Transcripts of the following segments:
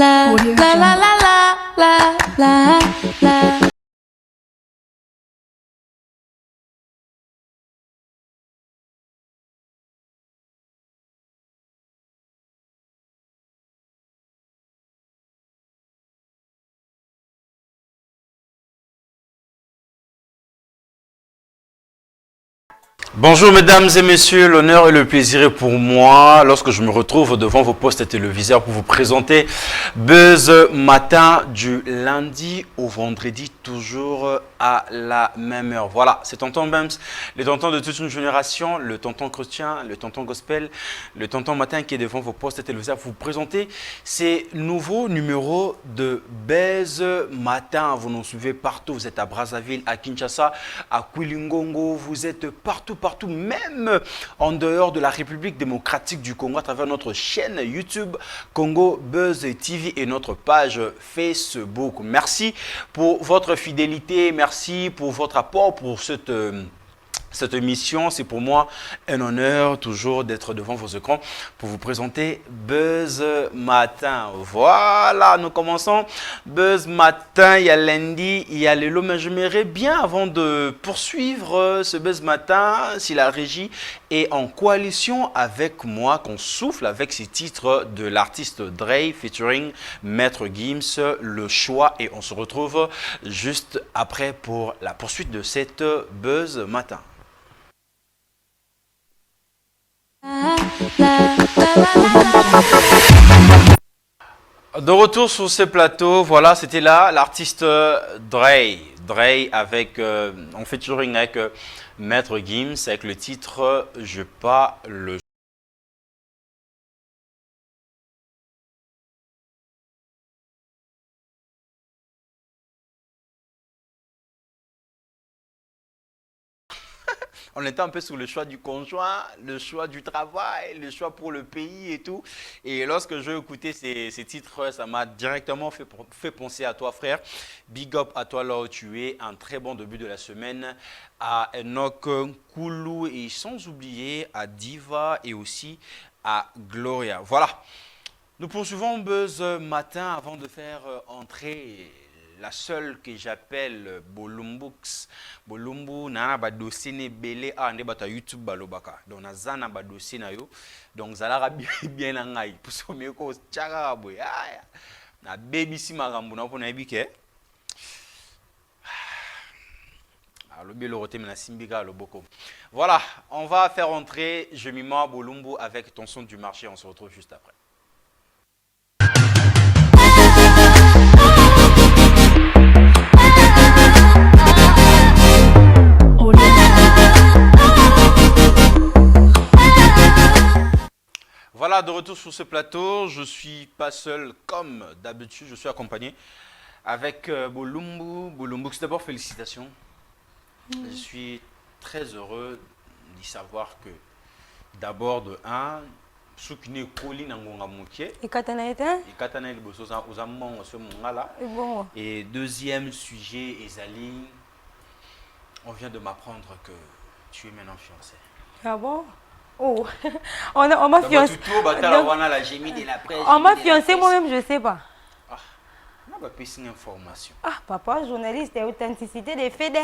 la la la la la la la. Bonjour mesdames et messieurs, l'honneur et le plaisir est pour moi lorsque je me retrouve devant vos postes téléviseurs pour vous présenter Buzz Matin du lundi au vendredi, toujours à la même heure. Voilà, c'est tonton Bams, le tonton de toute une génération, le tonton chrétien, le tonton gospel, le tonton Matin qui est devant vos postes téléviseurs pour vous présenter ces nouveaux numéros de Buzz Matin. Vous nous suivez partout, vous êtes à Brazzaville, à Kinshasa, à Kwilingongo, vous êtes partout, même en dehors de la République démocratique du Congo à travers notre chaîne YouTube Congo Buzz TV et notre page Facebook. Merci pour votre fidélité, merci pour votre apport pour cette émission. C'est pour moi un honneur toujours d'être devant vos écrans pour vous présenter Buzz Matin. Voilà, nous commençons Buzz Matin. Il y a lundi, il y a Lelo, mais j'aimerais bien, avant de poursuivre ce Buzz Matin, si la régie est en coalition avec moi, qu'on souffle avec ces titres de l'artiste Dre featuring Maître Gims, le choix, et on se retrouve juste après pour la poursuite de cette Buzz Matin. De retour sur ce plateau, voilà, c'était là l'artiste Dre avec, en featuring avec Maître Gims, avec le titre « Je pas le ». On était un peu sur le choix du conjoint, le choix du travail, le choix pour le pays et tout. Et lorsque j'ai écouté ces titres, ça m'a directement fait penser à toi, frère. Big up à toi là où tu es. Un très bon début de la semaine à Enoch Koulou et sans oublier à Diva et aussi à Gloria. Voilà. Nous poursuivons Buzz Matin avant de faire entrer la seule que j'appelle Bolumbux. Bolumbu na ba dossier ne belé a ne bata YouTube balobaka. Donc na zana ba dossier na yo. Donc zala bien na ngai. Pour so me ko tchaka boy. Na baby si magambo na pona ebike. Le Béloroté mena Simbika le Boko. Voilà, on va faire entrer Jemima Bolumbu avec ton son du marché. On se retrouve juste après. Voilà, de retour sur ce plateau, je ne suis pas seul comme d'habitude, je suis accompagné avec Bolumbu. Bolumbu, d'abord félicitations. Je suis très heureux d'y savoir que d'abord de un, ce qui n'est collé dans mon amoutier. Et deuxième sujet, Ezali, on vient de m'apprendre que tu es maintenant fiancée. Ah bon? Oh, on m'a fiancé. On m'a fiancé moi-même, je ne sais pas. Ah, on a pas une information. Ah, papa, journaliste et authenticité des faits.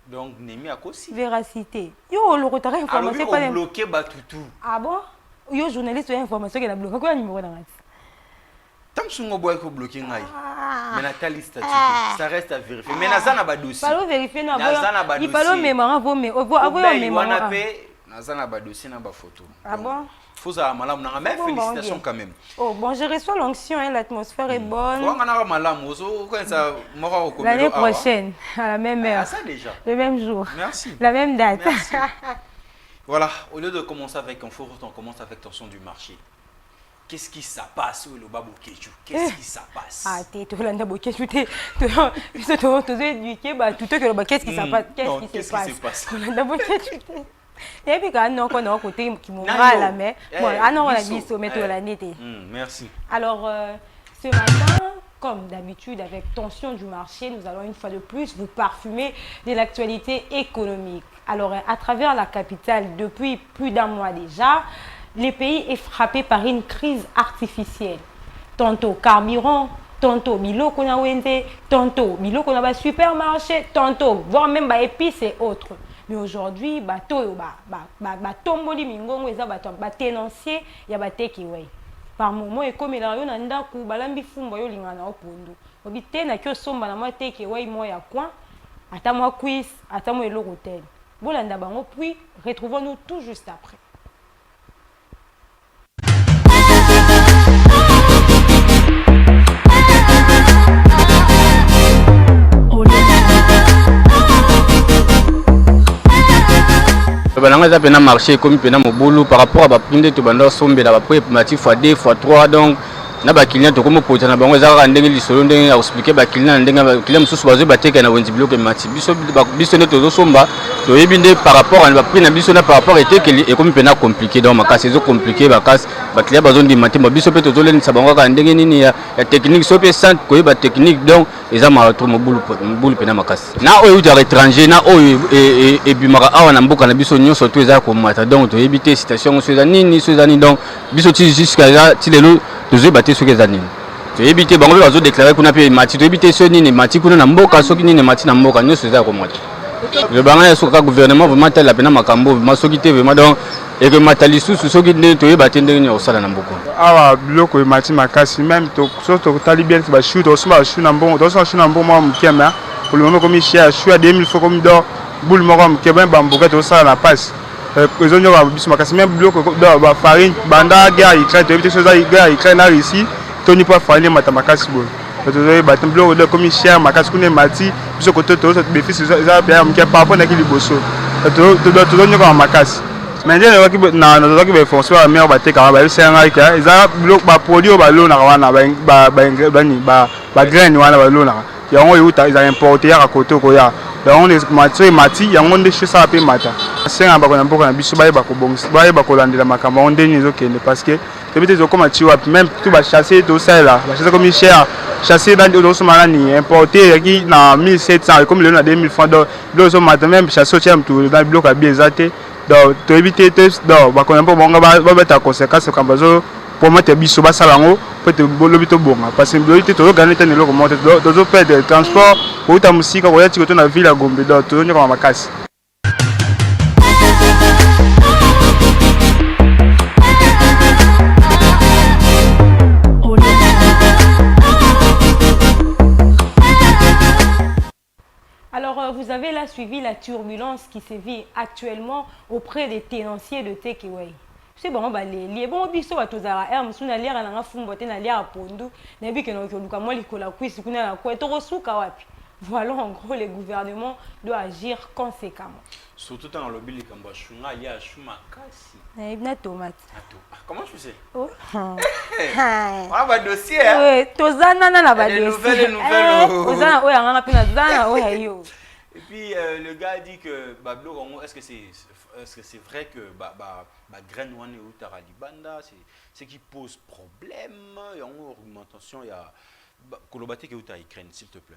Donc, Némi a aussi. Véracité. Yo, le retard information. Alors, bloqué Batutu. Ah bon? Yo, journaliste et information qui a bloqué. Quoi, numéro dans la tant que vous avez bloqué, mais Nathalie statut, ça reste à vérifier. Mais Nazana ba dossier. Pas vérifier, non. Il parle mémoire, vous mais mémoire. Nazana ba dossier na ba photo. Ah bon? Faut avoir malam na mais félicitations quand même. Oh bon, je reçois l'onction, l'atmosphère est bonne. On a malam, ça l'année prochaine, à la même heure. Ah ça déjà. Le même jour. Merci. La même date. Merci. Voilà, au lieu de commencer avec un faux, on commence avec ton son du marché. Qu'est-ce qui se passe au Loba Bokeju? Qu'est-ce qui se passe? Ah, tu es tout l'anda Bokeju, tu es éduqué, tout que le qu'est-ce qui se passe? Qu'est-ce qui se passe? L'anda Bokeju. Et puis quand on a un côté qui m'ont à la mer, bon, on a dit sommet de l'année. Merci. Alors, ce matin, comme d'habitude, avec Tension du marché, nous allons une fois de plus vous parfumer de l'actualité économique. Alors, à travers la capitale, depuis plus d'un mois déjà, le pays est frappé par une crise artificielle. tantôt carburant, tantôt biloko na wende, tantôt biloko na ba supermarché, tantôt voire même ba épices et autres. Mais aujourd'hui, bato tomboli mingongo eza bato ba tenancier ya ba takeaway. Par moment et comme il a eu un ndaku balambi fumba yo lingana opondo. Obité na kyo somba na moi takeaway moi ya coin, ata moi quiz, ata moi eloko hotel. Bolanda bango puis retrouvons-nous tout juste après. Balanga za pena marché comme pena mobulu par rapport à ba prinde to banda sombe la ba prix estimatif x2 x3 donc na ba client to comme poza na bango za ka ndenge lisolo ndenge ya expliquer ba client ndenge ba client mususu bazo bateka na wenzi bloke mati biso ne to somba to yebinde par rapport à ba prix na biso na par rapport était que et comme pena compliqué donc makasi zo compliqué ba kas ba client bazo ndi mati biso pe to zo len sa bango ka ndenge nini ya technique so pe sant ko ba technique donc eza ma to mobulu pena makasi na oyo ya étranger na oyo et bimaka awa na mboka na biso nyonso to eza ko mata donc to yebite citation so eza nini so eza ni donc biso ti jusqu'à là ti lelo tozo baté so eza nini to yebite bango bazo déclarer kuna pe mati to yebite so nini mati kuna na mboka so nini mati na mboka nyonso eza ko mata le banga ya soka gouvernement vraiment tel la pena makambo masoki te vraiment donc et que matali sous soki nde to yebate ndenge o sala na mboko awa biloko mati makasi même to so to tali bien ba chou to so ba chou na mbongo to so chou na mbongo mo kema pour le moment comme cher chou à 2000 fois comme d'or boule moko mo kema ba mboka to sala na passe ils ont eu bis makasi même biloko do ba farine banda guerre Ukraine to yebite so za guerre Ukraine na Russie to ni pas farine mata makasi bon to yebate biloko de comme cher makasi kuna mati biso ko to bénéfice za bien mo ke par rapport na ki liboso to nyoka makasi mais je ne vois pas na que foncer la meilleure bataille car ba c'est un gars ils a bloc ba produit ba lona wana ba graine wana ba lona ya on yuta ils a importé ya koto ko ya on est mati ya on de chez ça pe mata c'est un ba ko na mboka na biso ba ko bongisi ba ko landela makamba on deni zo kende parce que tebite zo comme tu même tout ba chasser tout ça là ba chasser comme cher chasser dans d'autres malani importé qui na 1700 comme le na 2000 francs donc so mata même chasser tu tout dans bloc à bien zaté donc to éviter donc ba connait pas bonga ba beta conséquence quand bazo pour mettre biso ba salango peut te lobito bonga parce que lobito to gagner tane loko monter to perdre transport ou ta musique ko ya tiko to na ville à Gombe donc to nyoko makasi. Alors, vous avez là suivi la turbulence qui se vit actuellement auprès des tenanciers de takeaway. C'est bon, les bons biso à tous à herme, sous la lire à la fumbote, na lire à pondo, n'a vu que nous avons moi les cola cuisse, qu'on a la couette au sous kawapi. Voilà en gros les gouvernements doivent agir conséquemment. Surtout dans le lobby les kambachunga, il y a chumakasi. Na tomate. Comment tu sais? Oh. Ah bah dossier. Oui, tozana na ba dossier. Nouvelle. Tozana oya ngana pina tozana oya yo. Et puis le gars dit que Bablo, est-ce que c'est vrai que graine wane ou taralibanda c'est qui pose problème et en augmentation il y a kolobate que uta Ukraine s'il te plaît.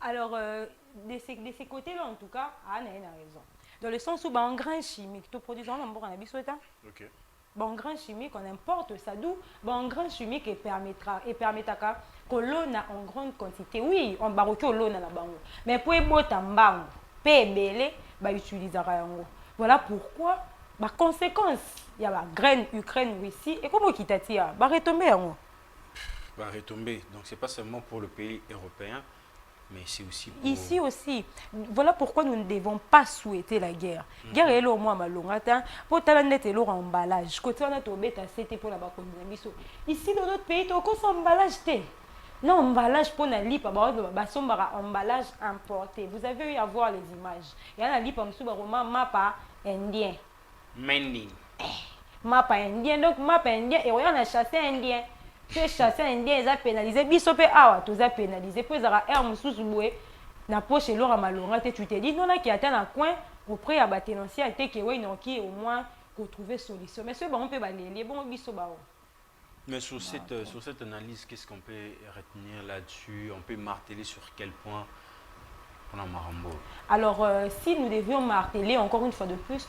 Alors de ces côtés-là en tout cas, Anna a raison. Dans le sens où en grain chimique, tout produisant on a bisoueta. OK. Bon grain chimique on importe ça d'où bon grain chimique et permettra que l'eau n'a en grande quantité. Oui, on baroque l'eau na bango. Mais pour ebota mbango, pe belé, ba utilisera yango. Voilà pourquoi ba conséquence, il y a la graine Ukraine Russie et comment qui t'attire, ba retomber yango. Va retomber. Donc c'est pas seulement pour le pays européen, mais c'est aussi pour... Ici aussi. Voilà pourquoi nous ne devons pas souhaiter la guerre. Guerre est là au moins malongata. Pour talent et l'eau emballage. Côté on a tombé c'était pour la bakondiso. Ici dans notre pays, tu as emballage té. Non, emballage pour la lipa, emballage importé. Vous avez eu à voir les images. Il y a un lipa mapa indien. Mending. Mapa indien, donc mapa indien et on a chassé indien. Ces chasseurs indiens, ils ont pénalisé. Bisopé awa, tous a pénalisé. Puis ils ont air moussoussoué. Na poche et l'or à malonga, tu t'es dit, non, là qui atteint un coin, auprès à baténancier, à takeaway, non, qui au moins pour trouver solution. Mais ce bon, on peut balayer. Les bons bisobao. Mais sur cette analyse, qu'est-ce qu'on peut retenir là-dessus? On peut marteler sur quel point Alors, si nous devions marteler encore une fois de plus,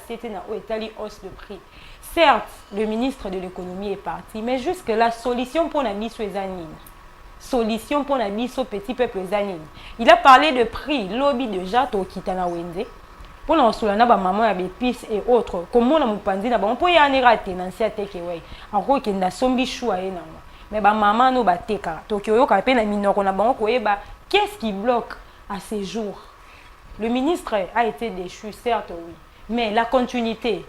c'était une hausse de prix. Certes, le ministre de l'économie est parti, mais jusque-là, solution pour la mise solution pour la mise au petit peuple zanine. Il a parlé de prix, lobby déjà, Tokitana Wende. Pour nous, on a maman avec épices et autres. Comment on a moupandi, on peut y aller rater dans cette takeaway. En gros, qu'il y a un zombie chou à mais maman nous batte car Tokyo quand peine minor on a bon qu'est-ce qui bloque à ces jours? Le ministre a été déchu, certes oui, mais la continuité,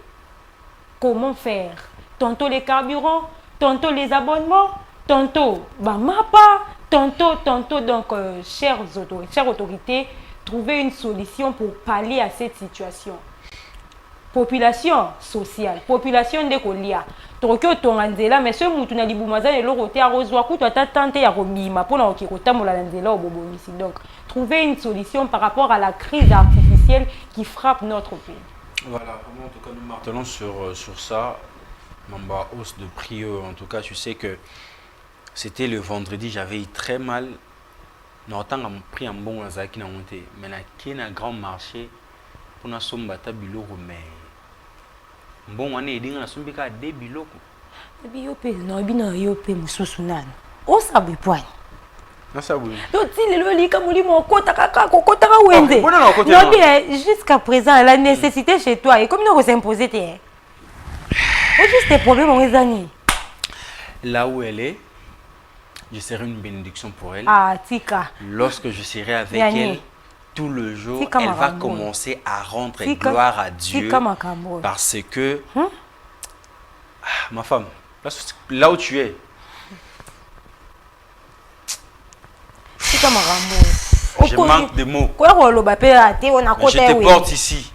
comment faire? Tantôt les carburants, tantôt les abonnements, tantôt mapa, tantôt donc chères autorités, trouver une solution pour pallier à cette situation. Population sociale, population de Kolia. Tokyo tonganzela mais ce mutu na libumaza et l'oroté à rozwa kuto tante ya robima pour na okikota molanzela au bobomisi. Donc trouver une solution par rapport à la crise artificielle qui frappe notre pays. Voilà, en tout cas nous martelons sur ça. Mamba hausse de prix, en tout cas tu sais que c'était le vendredi, j'avais eu très mal. Nous avons pris un bon azaki na monté, mais na grand marché pour na somba tabilo mais bon on est dinga na sombi ka de biloko. Biyope no bina yope mususu nana. O sabu point. Na sabu. Donc si le lika mulimo kota kaka kokota ka wende. Non bien jusqu'à présent la nécessité chez toi et comme nous s'imposer t'es. Au juste tes problèmes on amis. Là où elle est, je serai une bénédiction pour elle. Ah tika. Lorsque je serai avec elle tout le jour, elle va commencer à rendre gloire à Dieu parce que ma femme, là où tu es, je manque de mots. Je te porte ici.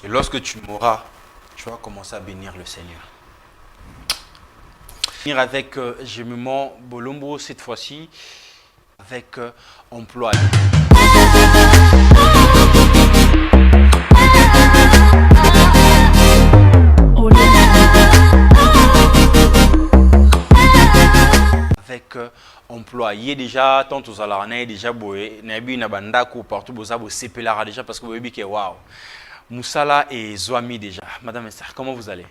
Et lorsque tu mourras, tu vas commencer à bénir le Seigneur. Avec je me mens Bolombo cette fois-ci avec emploi. Avec employé déjà tant aux alarnés déjà boé nabi na bandako partout bozabo sepelara déjà parce que vous voyez que waouh Moussala et Zoami déjà. Madame Esther, comment vous allez?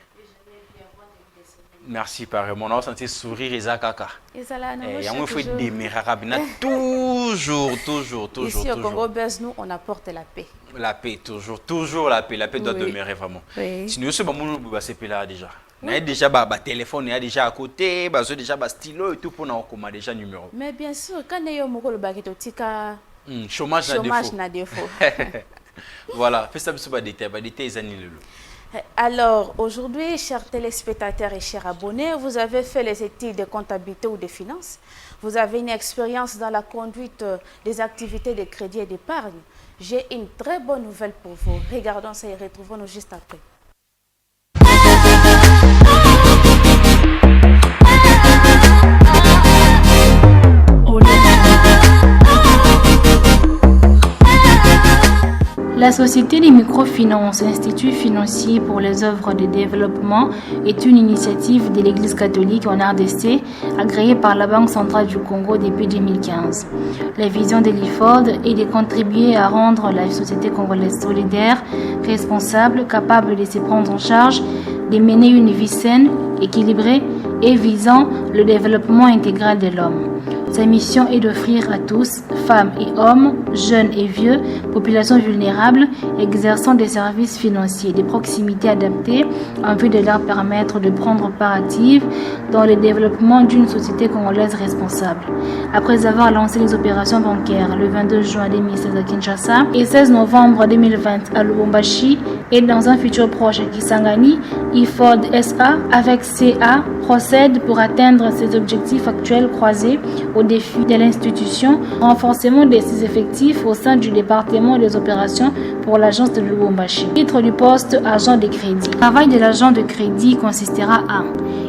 Merci, pareil. Mon nom senti sourire et zakaka. Et on fait des miracles. Toujours. Ici au Congo Buzz, nous on apporte la paix. La paix, toujours la paix. La paix doit demeurer vraiment. Si nous sommes là déjà. On a déjà un téléphone, on a déjà à côté, on a déjà un stylo et tout pour nous commander déjà numéro. Mais bien sûr, quand on a le baguette au tika, chômage n'a défaut. Voilà, fais ça sur les détails. Alors, aujourd'hui, chers téléspectateurs et chers abonnés, vous avez fait les études de comptabilité ou de finances. Vous avez une expérience dans la conduite des activités de crédit et d'épargne. J'ai une très bonne nouvelle pour vous. Regardons ça et retrouvons-nous juste après. La Société des microfinances, Institut financier pour les œuvres de développement, est une initiative de l'Église catholique en RDC, agréée par la Banque centrale du Congo depuis 2015. La vision de l'IFOD est de contribuer à rendre la société congolaise solidaire, responsable, capable de se prendre en charge, de mener une vie saine, équilibrée et visant le développement intégral de l'homme. Sa mission est d'offrir à tous, femmes et hommes, jeunes et vieux, populations vulnérables, exerçant des services financiers de proximité adaptés en vue de leur permettre de prendre part active dans le développement d'une société congolaise responsable. Après avoir lancé les opérations bancaires le 22 juin 2016 à Kinshasa et 16 novembre 2020 à Lubumbashi et dans un futur proche à Kisangani, IFOD SA avec CA procède pour atteindre ses objectifs actuels croisés au défi de l'institution, renforcement de ses effectifs au sein du département des opérations pour l'agence de Lubumbashi. Titre du poste agent de crédit. Le travail de l'agent de crédit consistera à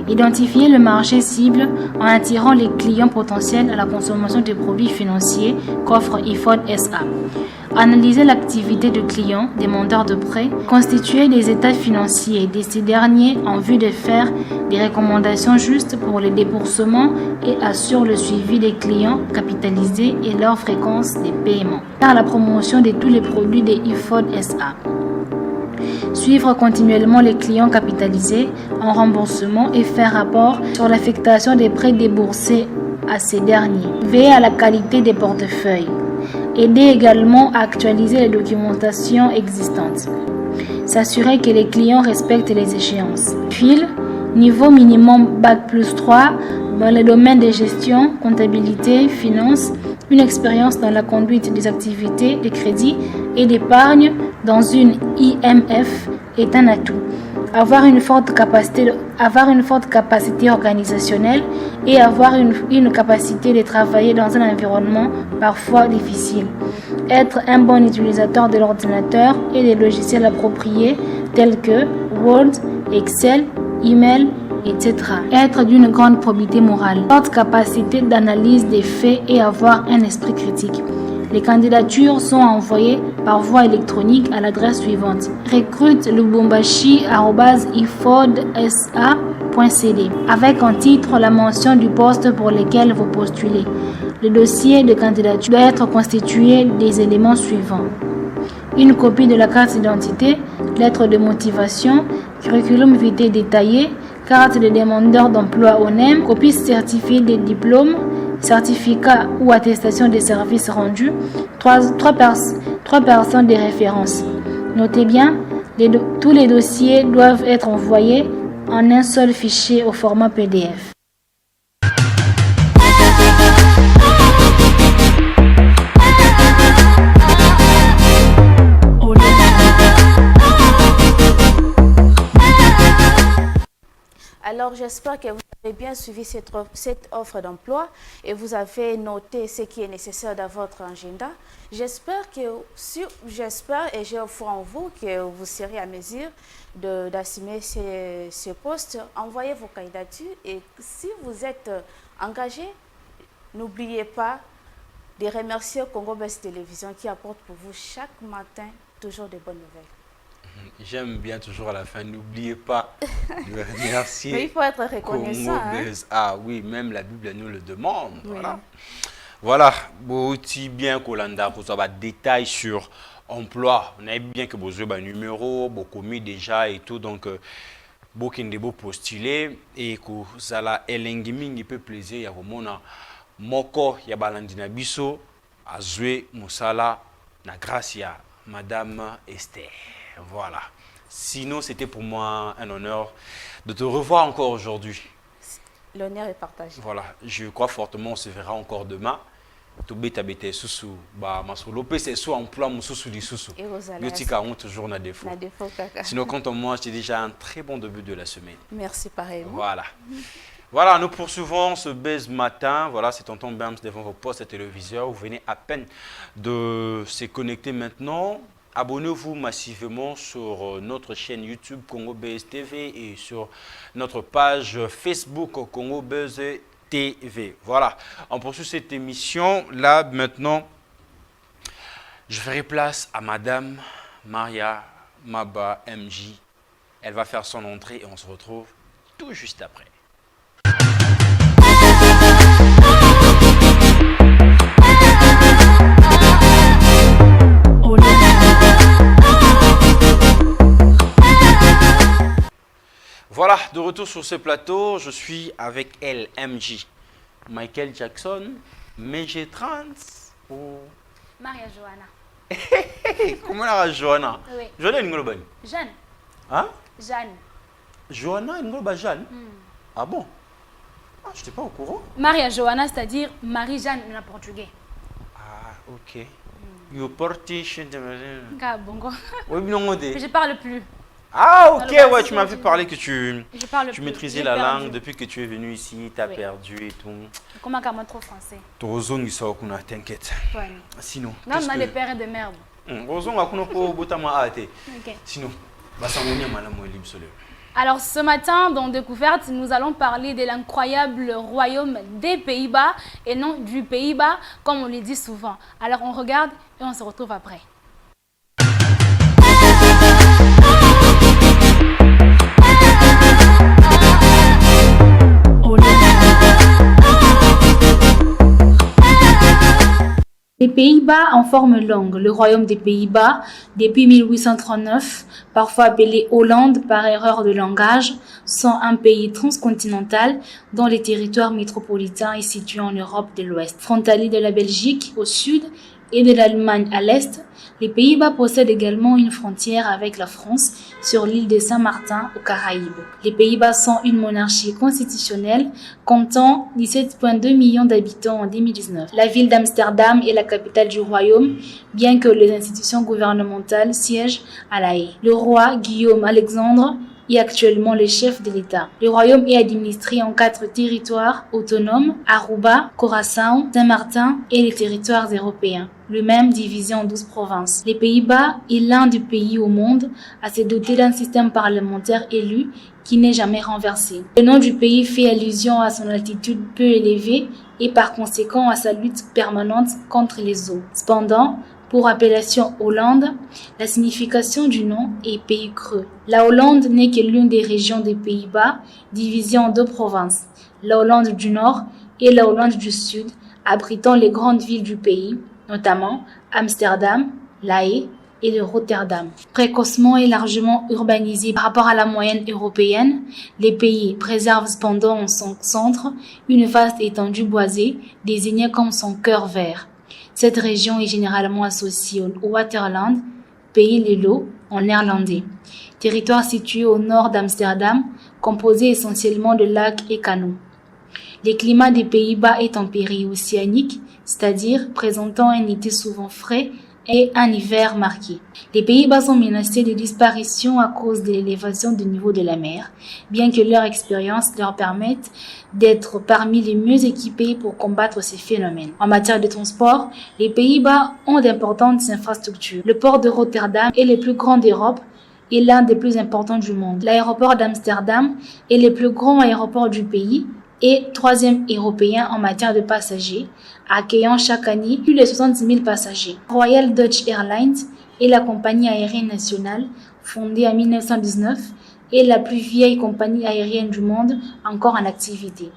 identifier le marché cible en attirant les clients potentiels à la consommation des produits financiers qu'offre IFOD SA. Analyser l'activité de clients, demandeurs de prêts, constituer des états financiers de ces derniers en vue de faire des recommandations justes pour les déboursements et assure le suivi des clients capitalisés et leur fréquence de paiement. Faire la promotion de tous les produits de IFOD SA. Suivre continuellement les clients capitalisés en remboursement et faire rapport sur l'affectation des prêts déboursés à ces derniers. Veiller à la qualité des portefeuilles. Aider également à actualiser les documentations existantes. S'assurer que les clients respectent les échéances. Fil, niveau minimum Bac+3 dans les domaines de gestion, comptabilité, finance, une expérience dans la conduite des activités de crédit et d'épargne dans une IMF est un atout. Avoir une forte capacité organisationnelle et avoir une capacité de travailler dans un environnement parfois difficile. Être un bon utilisateur de l'ordinateur et des logiciels appropriés tels que Word, Excel, Email, etc. Être d'une grande probité morale. Forte capacité d'analyse des faits et avoir un esprit critique. Les candidatures sont envoyées par voie électronique à l'adresse suivante: recrute@ifodsa.cd avec en titre la mention du poste pour lequel vous postulez. Le dossier de candidature doit être constitué des éléments suivants: une copie de la carte d'identité, lettre de motivation, curriculum vitae détaillé, carte de demandeur d'emploi ONEM, copie certifiée des diplômes, certificat ou attestation des services rendus, trois personnes de référence. Notez bien, tous les dossiers doivent être envoyés en un seul fichier au format PDF. Alors, j'espère que vous avez bien suivi cette offre d'emploi et vous avez noté ce qui est nécessaire dans votre agenda. J'espère et j'ai foi en vous que vous serez à mesure d'assumer ce poste. Envoyez vos candidatures et si vous êtes engagé, n'oubliez pas de remercier Congo Best Télévision qui apporte pour vous chaque matin toujours de bonnes nouvelles. J'aime bien toujours à la fin, n'oubliez pas de remercier. Mais il faut être reconnaissant. Ah oui, même la Bible nous le demande. Oui. Voilà, aussi bien qu'Olanda, vous avez des détails sur emploi. On a bien que vous avez un numéro, vous commis déjà et tout, donc beaucoup de beaux postulés et que ça la elengiming peut plaisir ya komona moko ya balandina biso azwe musala na grâce ya Madame Esther. Voilà. Sinon, c'était pour moi un honneur de te revoir encore aujourd'hui. L'honneur est partagé. Voilà. Je crois fortement on se verra encore demain. Tobeta bete susu ba masolo c'est soit emploi mususu di susu. Yotika on toujours na défaut. Sinon quant à moi, c'est déjà un très bon début de la semaine. Merci pareillement. Voilà. Voilà, nous poursuivons ce buzz matin. Voilà, c'est Tonton Bams devant vos postes et téléviseurs. Vous venez à peine de se connecter maintenant. Abonnez-vous massivement sur notre chaîne YouTube Congo Buzz TV et sur notre page Facebook Congo Buzz TV. Voilà, on poursuit cette émission. Là, maintenant, je ferai place à Madame Maria Maba MJ. Elle va faire son entrée et on se retrouve tout juste après. Voilà, de retour sur ce plateau, je suis avec LMJ. Michael Jackson, Mege Trans ou... Maria Johanna. Comment la Johanna? Oui. Johanna est une globale. Jeanne. Hein? Jeanne. Johanna est une globale Jeanne? Ah bon? Ah, je n'étais pas au courant. Maria Johanna, c'est-à-dire Marie-Jeanne en portugais. Ah, ok. You portiche de... Bongo. Oui, non, Mais je parle plus. Ah, ok, ouais, tu m'avais parlé que tu maîtrisais la langue depuis que tu es venu ici, tu as perdu et tout. Comment comment trop français? Tozon il sort qu'on a, t'inquiète. Sinon. Non, on a des pères et des mères. Tozon a qu'on peut botama até. Sinon, alors ce matin dans Découverte, nous allons parler de l'incroyable royaume des Pays-Bas et non du Pays-Bas comme on le dit souvent. Alors on regarde et on se retrouve après. Les Pays-Bas en forme longue, le royaume des Pays-Bas, depuis 1839, parfois appelé Hollande par erreur de langage, sont un pays transcontinental dont le territoire métropolitain est situé en Europe de l'Ouest. Frontalier de la Belgique au sud et de l'Allemagne à l'est, les Pays-Bas possèdent également une frontière avec la France sur l'île de Saint-Martin aux Caraïbes. Les Pays-Bas sont une monarchie constitutionnelle comptant 17,2 millions d'habitants en 2019. La ville d'Amsterdam est la capitale du royaume, bien que les institutions gouvernementales siègent à La Haye. Le roi Guillaume Alexandre est actuellement le chef de l'État. Le royaume est administré en 4 territoires autonomes, Aruba, Curaçao, Saint-Martin et les territoires européens, lui-même divisé en 12 provinces. Les Pays-Bas est l'un des pays au monde à se doter d'un système parlementaire élu qui n'est jamais renversé. Le nom du pays fait allusion à son altitude peu élevée et par conséquent à sa lutte permanente contre les eaux. Cependant, pour appellation Hollande, la signification du nom est pays creux. La Hollande n'est que l'une des régions des Pays-Bas, divisée en 2 provinces, la Hollande du Nord et la Hollande du Sud, abritant les grandes villes du pays, notamment Amsterdam, La Haye et le Rotterdam. Précocement et largement urbanisé par rapport à la moyenne européenne, les pays préservent cependant en son centre une vaste étendue boisée, désignée comme son cœur vert. Cette région est généralement associée au Waterland, pays Lelo en néerlandais, territoire situé au nord d'Amsterdam, composé essentiellement de lacs et canaux. Le climat des Pays-Bas est tempéré océanique, c'est-à-dire présentant un été souvent frais et un hiver marqué. Les Pays-Bas sont menacés de disparition à cause de l'élévation du niveau de la mer, bien que leur expérience leur permette d'être parmi les mieux équipés pour combattre ces phénomènes. En matière de transport, les Pays-Bas ont d'importantes infrastructures. Le port de Rotterdam est le plus grand d'Europe et l'un des plus importants du monde. L'aéroport d'Amsterdam est le plus grand aéroport du pays et 3e européen en matière de passagers, accueillant chaque année plus de 70 000 passagers. Royal Dutch Airlines est la compagnie aérienne nationale, fondée en 1919, et la plus vieille compagnie aérienne du monde encore en activité.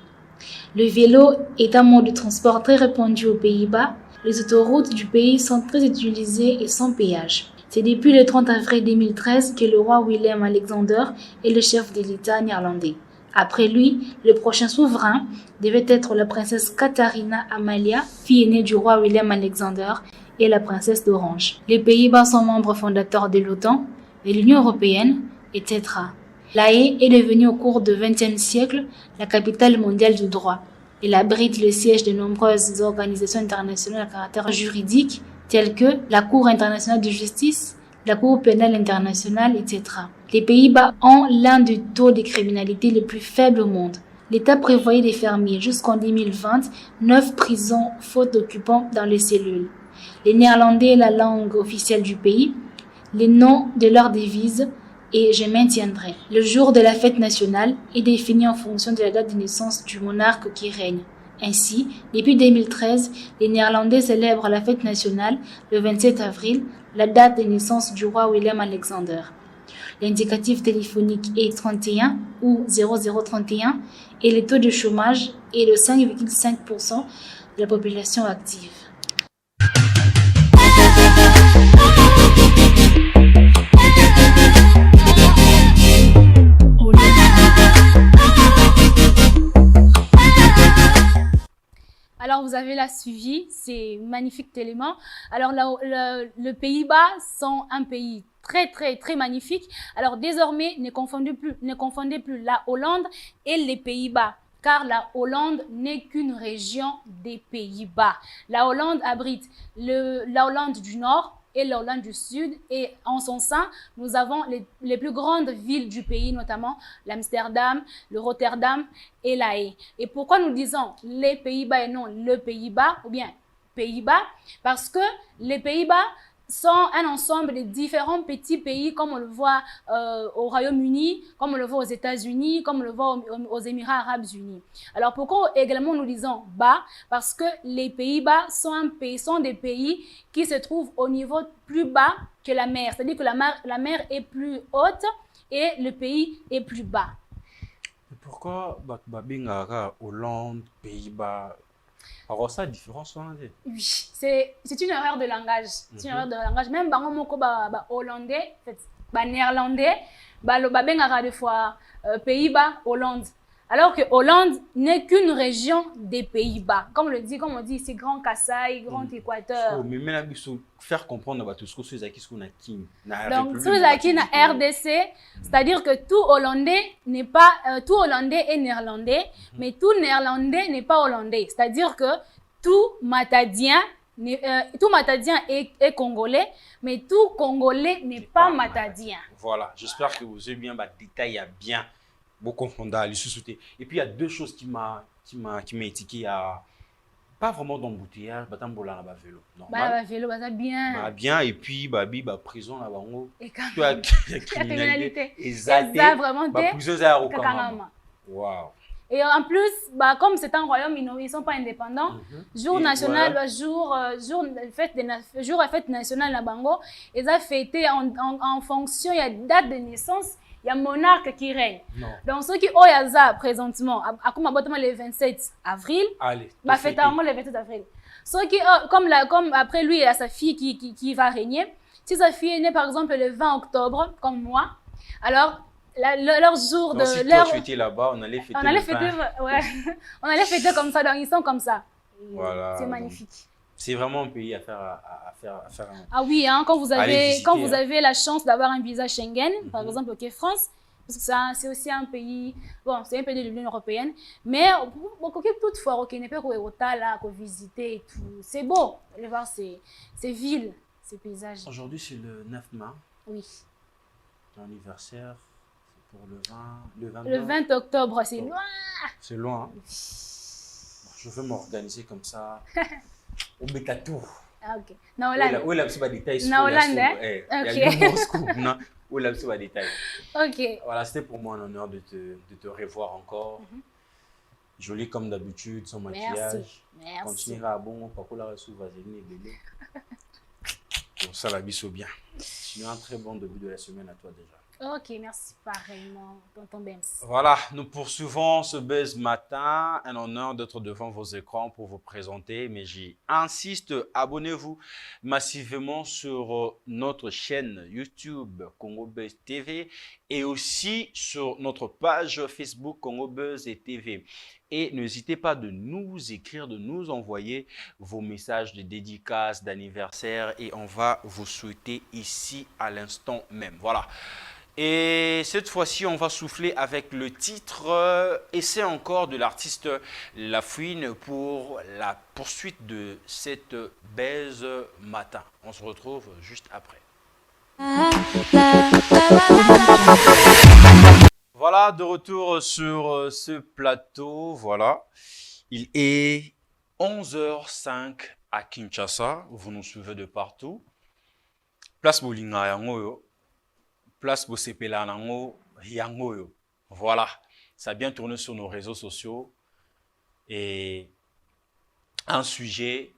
Le vélo est un mode de transport très répandu aux Pays-Bas. Les autoroutes du pays sont très utilisées et sans péage. C'est depuis le 30 avril 2013 que le roi Willem-Alexander est le chef de l'État néerlandais. Après lui, le prochain souverain devait être la princesse Katharina Amalia, fille aînée du roi Willem-Alexander et la princesse d'Orange. Les Pays-Bas sont membres fondateurs de l'OTAN, de l'Union européenne, etc. La Haye est devenue au cours du XXe siècle la capitale mondiale du droit. Elle abrite le siège de nombreuses organisations internationales à caractère juridique, telles que la Cour internationale de justice, la Cour pénale internationale, etc. Les Pays-Bas ont l'un des taux de criminalité les plus faibles au monde. L'État prévoyait de fermer jusqu'en 2020 9 prisons faute d'occupants dans les cellules. Les néerlandais est la langue officielle du pays. Les noms de leurs devises et je maintiendrai. Le jour de la fête nationale est défini en fonction de la date de naissance du monarque qui règne. Ainsi, depuis 2013, les Néerlandais célèbrent la fête nationale le 27 avril, la date de naissance du roi Willem-Alexander. L'indicatif téléphonique est 31 ou 0031 et le taux de chômage est de 5,5% de la population active. Alors, vous avez là suivi ces magnifiques éléments. Alors, le Pays-Bas sont un pays très magnifique. Alors, désormais, ne confondez plus la Hollande et les Pays-Bas, car la Hollande n'est qu'une région des Pays-Bas. La Hollande abrite la Hollande du Nord et la Hollande du Sud, et en son sein, nous avons les plus grandes villes du pays, notamment l'Amsterdam, le Rotterdam et La Haye. Et pourquoi nous disons les Pays-Bas et non le Pays-Bas, ou bien Pays-Bas? Parce que les Pays-Bas sont un ensemble de différents petits pays, comme on le voit au Royaume-Uni, comme on le voit aux États-Unis, comme on le voit aux Émirats arabes unis. Alors pourquoi également nous disons bas? Parce que les Pays-Bas sont des pays qui se trouvent au niveau plus bas que la mer. C'est-à-dire que la mer est plus haute et le pays est plus bas. Pourquoi Babingara, Hollande, Pays-Bas? Alors ça, différence hollandais. Oui, c'est une erreur de langage. C'est une erreur de langage. Même bango moko ba hollandais, en fait, ba néerlandais, ba bengaka des fois Pays-Bas, Hollande. Alors que Hollande n'est qu'une région des Pays-Bas. Comme on dit, c'est Grand Kasaï, Grand Équateur. Mais maintenant, il faut faire comprendre tout ce que c'est qui qu'on a qui. Donc, sur la RDC, c'est-à-dire que tout Hollandais n'est pas, tout Hollandais est néerlandais, mais tout néerlandais n'est pas hollandais. C'est-à-dire que tout matadien est congolais, mais tout congolais n'est pas matadien. Voilà, j'espère que vous avez bien détaillé bien. Beaucoup confondant les sous-soutés. Et puis il y a deux choses qui m'a étiqué à pas vraiment d'embouteillage, batambola là vélo. Normal. Vélo bien. Bien et puis prison là bango. Et quand tu as criminalité et ça vraiment prison ça au Canada. Waouh. Et en plus, comme c'est un royaume, ils ne sont pas indépendants. Jour national, voilà. jour fête nationale na bango, ils ont fêté en fonction, il y a date de naissance. Il y a un monarque qui règne. Non. Donc, ceux qui ont Yaza présentement, le 27 avril, fêter le 27 avril. Ceux qui, comme après lui, il y a sa fille qui va régner. Si sa fille est née, par exemple, le 20 octobre, comme moi, alors, leur jour de... Si toi, tu étais là-bas, on allait fêter ouais. On allait fêter comme ça, donc ils sont comme ça. Voilà. C'est magnifique. C'est vraiment un pays à faire Ah oui, hein, quand vous avez la chance d'avoir un visa Schengen, par exemple, OK, France, parce que c'est aussi un pays, c'est un pays de l'Union européenne, mais toutefois, OK, n'est pas qu'on visiter et tout. C'est beau, allez voir ces villes, ces paysages. Aujourd'hui, c'est le 9 mars. Oui. Ton anniversaire, c'est pour le 20. Le 20 octobre, c'est loin. C'est loin. Hein? Je veux m'organiser comme ça. Au Bécatou. Ah, ok. Na Hollande. Où là, c'est pas détail. Na Hollande, hein? Ok. Il y a du Moscou. Où là, c'est pas détail. Ok. Voilà, c'était pour moi un honneur de te revoir encore. Jolie comme d'habitude, sans maquillage. Merci. Continuez à bon, pas qu'on la reçoit, vaseline et bébé. Pour ça, la bise bien. Sinon, un très bon début de la semaine à toi déjà. Ok, merci pareillement, tonton Bems. Voilà, nous poursuivons ce buzz matin. Un honneur d'être devant vos écrans pour vous présenter. Mais j'insiste, abonnez-vous massivement sur notre chaîne YouTube Congo Buzz TV et aussi sur notre page Facebook Congo Buzz et TV. Et n'hésitez pas de nous écrire, de nous envoyer vos messages de dédicaces, d'anniversaire et on va vous souhaiter ici à l'instant même. Voilà. Et cette fois-ci, on va souffler avec le titre « Essai encore » de l'artiste La Fouine pour la poursuite de cette baise matin. On se retrouve juste après. Voilà, de retour sur ce plateau. Voilà, il est 11h05 à Kinshasa. Vous nous suivez de partout. Place Bolinga Yango. Place Bosepela Nango Yango. Voilà, ça a bien tourné sur nos réseaux sociaux. Et un sujet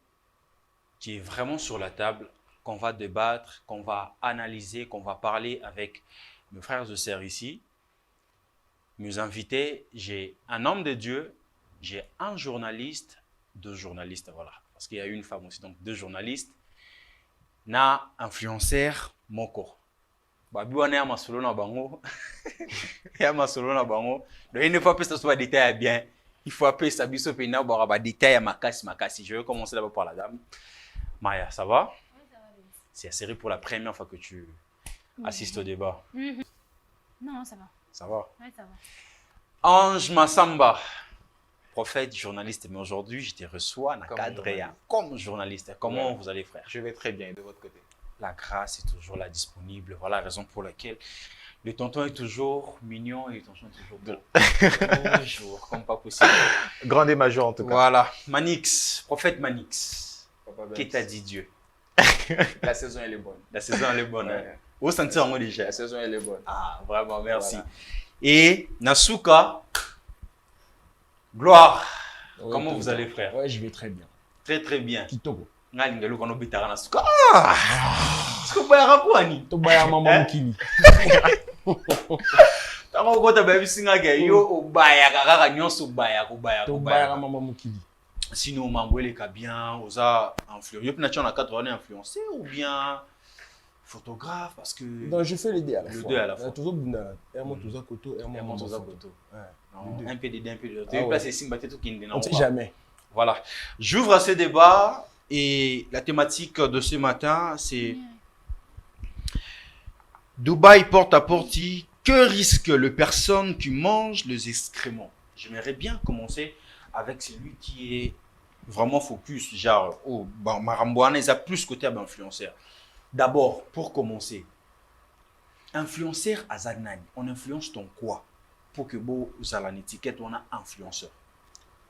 qui est vraiment sur la table, qu'on va débattre, qu'on va analyser, qu'on va parler avec mes frères et sœurs ici. Mes invités, j'ai un homme de Dieu, j'ai un journaliste, deux journalistes, voilà. Parce qu'il y a une femme aussi, donc deux journalistes. Na influenceur moko. Babi wana ya masolo na bango. Ya masolo na bango. Donc il ne faut pas que ce soit détaillé bien. Il faut appeler ça biso pe na ba détail à makasi. Je vais commencer d'abord par la dame. Maya, ça va? Oui, ça va bien. C'est la série pour la première fois que tu assistes au débat. Non, ça va. Ça va? Oui, ça va. Ange Massamba, prophète, journaliste, mais aujourd'hui, je te reçois dans le cadre comme journaliste. Comment vous allez, frère? Je vais très bien, de votre côté. La grâce est toujours là, disponible. Voilà la raison pour laquelle le tonton est toujours mignon et le tonton est toujours beau. Toujours, comme pas possible. Grand et majeur en tout cas. Voilà, Manix, prophète Manix. Qu'est-ce que t'a dit Dieu? La saison, elle est bonne. La saison, elle est bonne. Ouais. Hein? Vous sentez en moi déjà? La saison, elle est bonne. Ah, vraiment, merci. Voilà. Et Nasuka, gloire. Oui, comment vous allez, frère? Oui, je vais très bien. Très, très bien. Kitoko. Ngalingalo kono bitara Nasuka. Ah! Sikubaya kwani? Tobaya mama mukili. Tango kota baby singa ge yo obaya kaka nyonso obaya kubaya. Tobaya mama mukili. sinon Mamboué les bien aux a influencé. Yo peut-être on a 4 années influencé ou bien photographe parce que donc je fais les deux à la fois. Les deux à la fois. Toujours toujours koto et moi koto. Un peu de un peu de. Ah Tu ouais. places ici tout qui on ne sait jamais. Voilà. J'ouvre à ce débat et la thématique de ce matin c'est Dubaï porte à porte. Que risque les personnes qui mangent les excréments? J'aimerais bien commencer avec celui qui est vraiment focus, genre, oh, bon, Marambouane, ils ont plus côté influenceur. D'abord, pour commencer, influenceur à Zanani, on influence ton quoi? Pour que vous avez une étiquette, on a influenceur.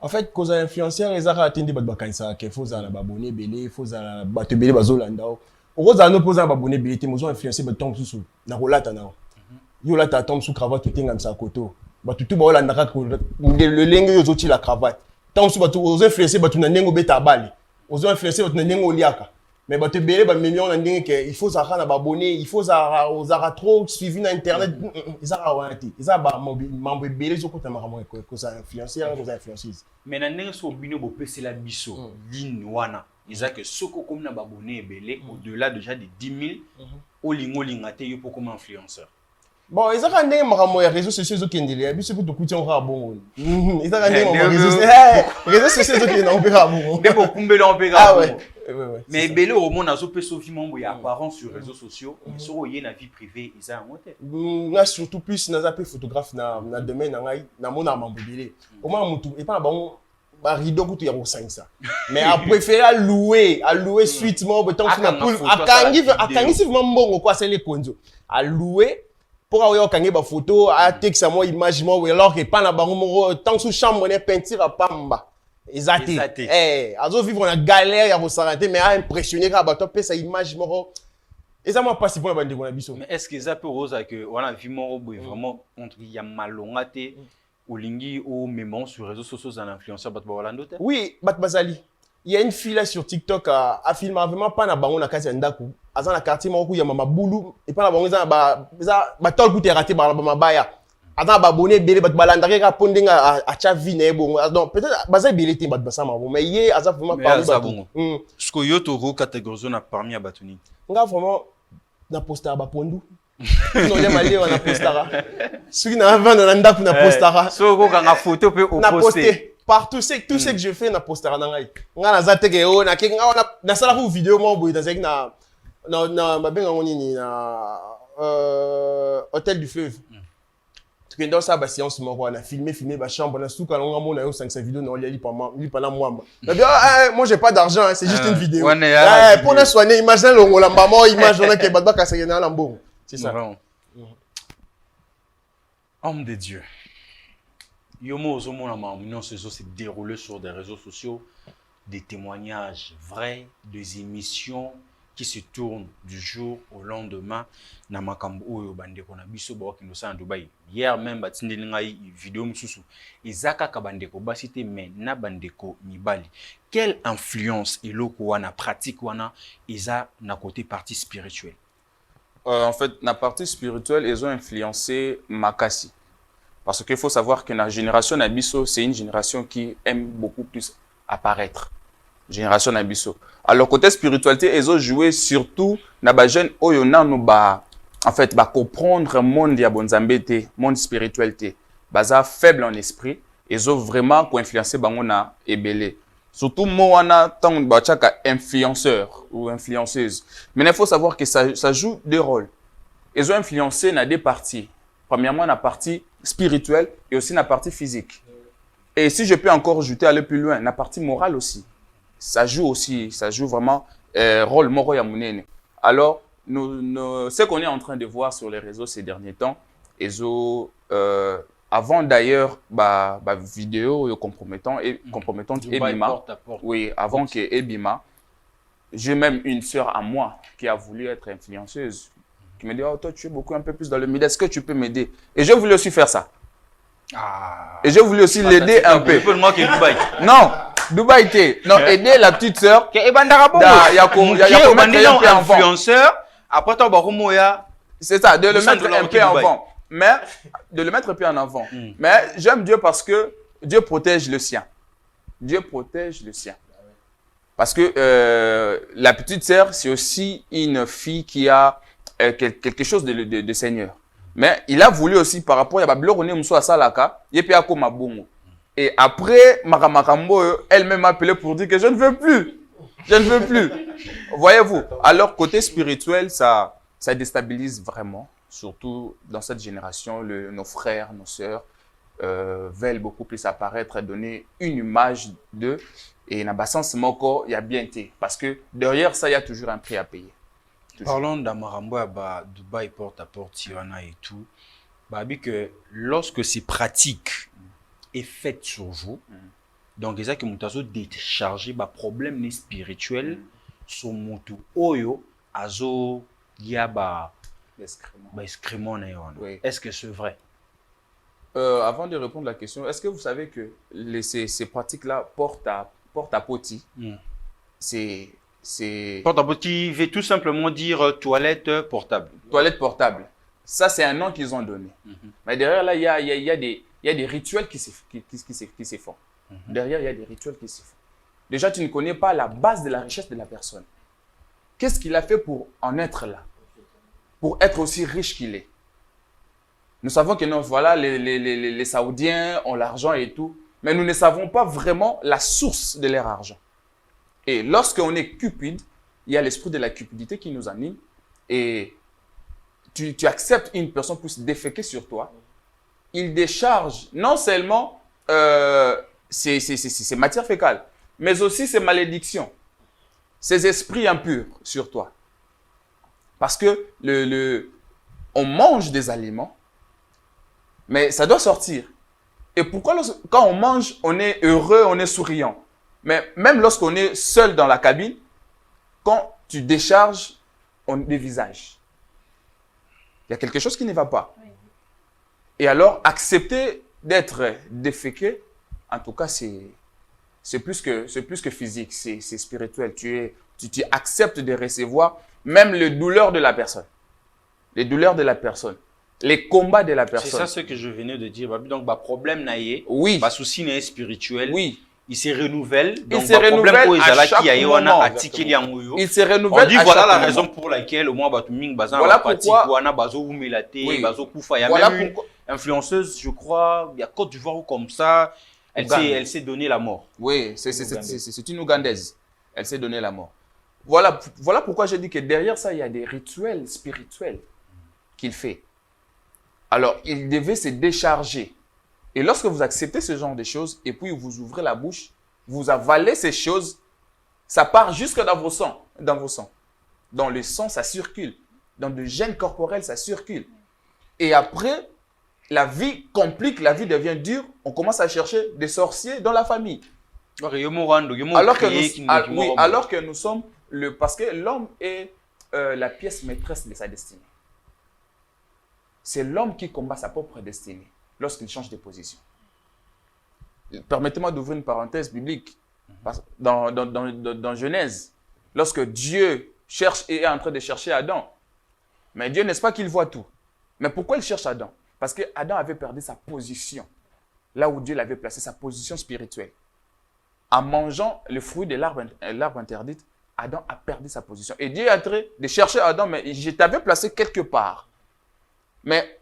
En fait, quand on est influenceur, ils ont attendu de bakanisa, qu'il faut avoir abonné belé, il faut avoir battu belé bazolanda. Au rose, on a posé abonné belé, ils ont influencé de tombe sous na rolata na. Yo là ta tombe sous cravate tout ngam sa koto. Ba tout ba la ndaka le lenge yo zoti la cravate. Tant sous ba tout aux influencer ba tout na nengo beta bali. Aux influencer ba tout na nengo liaka. Mais ba te belé ba memi on a ndenge que il faut ça na ba abonné, il faut ça aux ara trop suivi na internet, ils a wanti. Ils a ba mambo belé zo kota maramo ko ça influencer, ko ça influenceuse. Mais na ndenge so bino bo pese la biso, ligne wana. Ils a que soko comme na ba abonné belé au-delà déjà de 10 000 au lingo lingate yo pour comme influenceur. Bon, ils ont regardé les réseaux sociaux qui ont dit, ils sont tous les bon. Ils ont regardé les réseaux sociaux qui ont dit, bon. Mais belé au monde a zopé sauvi mon boy apparent sur réseaux sociaux, mais sur oyer na vie privée, ils ont un moteur. Nga surtout plus na zappé photographe na domaine na mona mambobelé. Au moins mutu et pas bon ba rideau kutu ya 5 ça. Mais a préféré à louer suitement beton na poule akangi si vraiment bon quoi c'est les konzo. À louer pour avoir une photo, à texte moi image moi alors que pas na bango tant sous chambre on peinture à pamba. Exacté. Azo vivre na galère ya bosarate mais a impressionner ka bato pe sa image moi. Et ça moi pas si pour bande ko na biso. Mais est-ce que ça peut rose que voilà vie mo vraiment entre il y a malongate au lingi au mémon sur réseaux sociaux un influenceur bat Rolando? Oui, bat bazali. Il y a une fille là sur TikTok à filmer vraiment pas na bango na kasi ndaku. Azan na quartier moko ya mama boulou et pas na bango za ba tol kuté raté ba mabaya. Azan ba abonné belé bat balandake ka pondenga a cha vie na bon. Donc peut-être baza belé té bat basama bon mais yé azan vraiment parmi ba bon. Ce que yo to catégorie na parmi abatuni. Nga vraiment na poster ba pondu. Non les malé on a postara. Celui na vendre na ndaku na postara. So ko ka photo pe au poster. Partout c'est tout ce que je fais na postara na ngai. Nga na zateke o na ke nga na sala ku vidéo mo boy dans na mabenga ngoni ni na hôtel du fleuve. Tu dans ça ba séance mo ko na filmer ba chambre na souka longa mo na yo 500 vidéos na li pendant moi. Moi j'ai pas d'argent, c'est juste une vidéo. Pour na soigner imagine longo la maman image on a que ba ka na lambo. C'est ça. Homme de Dieu. Yomo Ozomona Mamounon se déroulé sur des réseaux sociaux, des témoignages vrais, des émissions qui se tournent du jour au lendemain. Namakambo oyo bandeko na biso ba ki no sa Dubaï. Hier même batindeli ngai vidéo mususu. Ezaka ka bandeko basité mais na bandeko mibali. Quelle influence eloko wana pratique wana eza na côté partie spirituelle? En fait, la partie spirituelle, ils ont influencé Makassi. Parce qu'il faut savoir que la génération Nabiso, c'est une génération qui aime beaucoup plus apparaître. Génération Nabiso. Alors, côté spiritualité, ils ont joué surtout dans les jeunes où ils ont en fait, comprendre le monde de bonzambete, monde spiritualité. Baza faible en esprit, ils ont vraiment influencé Bangona et Belé. Surtout moi, on a tant de influenceurs ou influenceuses. Mais il faut savoir que ça joue deux rôles. Ils ont influencé dans deux parties. Premièrement, la partie spirituelle et aussi la partie physique. Et si je peux encore ajouter, aller plus loin, la partie morale aussi. Ça joue vraiment rôle moro ya munene. Alors, ce qu'on est en train de voir sur les réseaux ces derniers temps, ils ont, avant d'ailleurs, vidéo compromettante Ebima. Oui, avant que Ebima, j'ai même une sœur à moi qui a voulu être influenceuse. Qui me dit, oh, toi, tu es beaucoup un peu plus dans le milieu. Est-ce que tu peux m'aider? Et j'ai voulu aussi faire ça. Et j'ai voulu aussi l'aider un peu. Non, Dubaï était. Non, aider la petite sœur. Il y a un influenceur. Après, tu as c'est ça, de le mettre un peu en avant. Mais, de le mettre un peu en avant. Mais j'aime Dieu parce que Dieu protège le sien. Dieu protège le sien. Parce que la petite sœur, c'est aussi une fille qui a quelque chose de Seigneur. Mais il a voulu aussi, par rapport à Babylone, et après, Maramakambo, elle-même m'a appelé pour dire que je ne veux plus. Je ne veux plus. Voyez-vous. Alors, côté spirituel, ça déstabilise vraiment. Surtout dans cette génération, nos frères, nos sœurs veulent beaucoup plus apparaître et donner une image d'eux. Et dans le sens moko, il y a bien été. Parce que derrière ça, il y a toujours un prix à payer. Toujours. Parlons d'Amarambo, Dubaï porte à porte, Tirana et tout. Que lorsque ces pratiques est faite sur vous, donc ils ont que mutazo décharger problème spirituel sur mutu oyo azo yaba excrément. Est-ce que c'est vrai? Avant de répondre à la question, est-ce que vous savez que ces pratiques-là portent à poti? Porte à poti veut tout simplement dire toilette portable. Toilette portable. Ça, c'est un nom qu'ils ont donné. Mais derrière là, il y a des rituels qui se font. Derrière, il y a des rituels qui se font. Déjà, tu ne connais pas la base de la richesse de la personne. Qu'est-ce qu'il a fait pour en être là? Pour être aussi riche qu'il est. Nous savons que non, voilà, les Saoudiens ont l'argent et tout, mais nous ne savons pas vraiment la source de leur argent. Et lorsqu'on est cupide, il y a l'esprit de la cupidité qui nous anime et tu acceptes une personne pour se déféquer sur toi. Il décharge non seulement ces matières fécales, mais aussi ces malédictions, ces esprits impurs sur toi. Parce que on mange des aliments, mais ça doit sortir. Et pourquoi quand on mange, on est heureux, on est souriant. Mais même lorsqu'on est seul dans la cabine, quand tu décharges, on dévisage. Il y a quelque chose qui ne va pas. Oui. Et alors, accepter d'être déféqué, en tout cas, c'est plus que physique, c'est spirituel. Tu acceptes de recevoir même les douleurs de la personne. Les douleurs de la personne. Les combats de la personne. C'est ça ce que je venais de dire. Donc, problème naïe, oui. Souci naïe spirituel. Oui. Il se renouvelle. Donc, il se renouvelle à chaque moment. Il se renouvelle. On dit voilà la raison pour laquelle au moins voilà pourquoi. Il y a même une influenceuse, je crois, il y a Côte d'Ivoire ou comme ça. Elle s'est donné la mort. Oui, c'est une Ougandaise. Elle s'est donné la mort. Voilà pourquoi je dis que derrière ça, il y a des rituels spirituels qu'il fait. Alors, il devait se décharger. Et lorsque vous acceptez ce genre de choses, et puis vous ouvrez la bouche, vous avalez ces choses, ça part jusque dans vos sangs. Dans le sang, ça circule. Dans le gène corporel, ça circule. Et après, la vie complique, la vie devient dure. On commence à chercher des sorciers dans la famille. Alors que nous sommes parce que l'homme est la pièce maîtresse de sa destinée. C'est l'homme qui combat sa propre destinée lorsqu'il change de position. Permettez-moi d'ouvrir une parenthèse biblique. Dans Genèse, lorsque Dieu cherche et est en train de chercher Adam, mais Dieu, n'est-ce pas qu'il voit tout? Mais pourquoi il cherche Adam? Parce que Adam avait perdu sa position, là où Dieu l'avait placé, sa position spirituelle. En mangeant le fruit de l'arbre interdit, Adam a perdu sa position. Et Dieu est en train de chercher Adam, mais je t'avais placé quelque part. Mais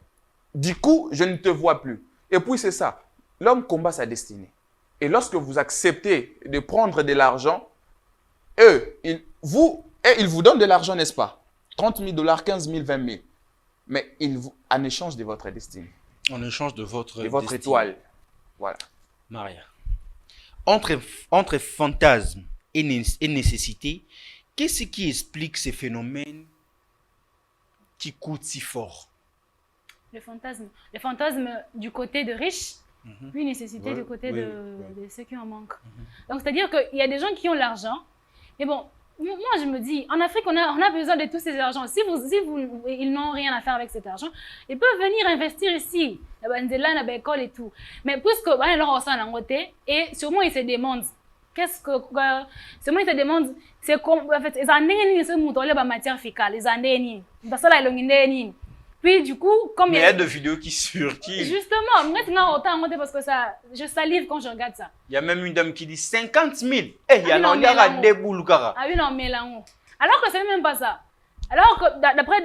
du coup, je ne te vois plus. Et puis c'est ça, l'homme combat sa destinée. Et lorsque vous acceptez de prendre de l'argent, ils vous donnent de l'argent, n'est-ce pas? 30 000 $, 15 000, 20 000. Mais en échange de votre destinée. En échange de votre étoile. Voilà. Maria. Entre fantasme et nécessité, qu'est-ce qui explique ces phénomènes qui coûtent si fort? Le fantasme du côté de riches, puis nécessité du côté de ceux qui en manquent. Donc, c'est-à-dire qu'il y a des gens qui ont l'argent, mais bon, moi je me dis, en Afrique, on a besoin de tous ces argents. Si ils n'ont rien à faire avec cet argent, ils peuvent venir investir ici, dans l'école et tout. Mais puisque, et sûrement ils se demandent, sûrement ils se demandent, c'est comme, en fait, ils ont des matières fécales, ils ont des Puis du coup, comme mais il y a des vidéos qui circulent. Justement, moi c'est autant parce que ça, je salive quand je regarde ça. Il y a même une dame qui dit 50 000. Eh, il y a un déboule, cara. Ah oui, non, mais là, alors que c'est même pas ça. Alors que d'après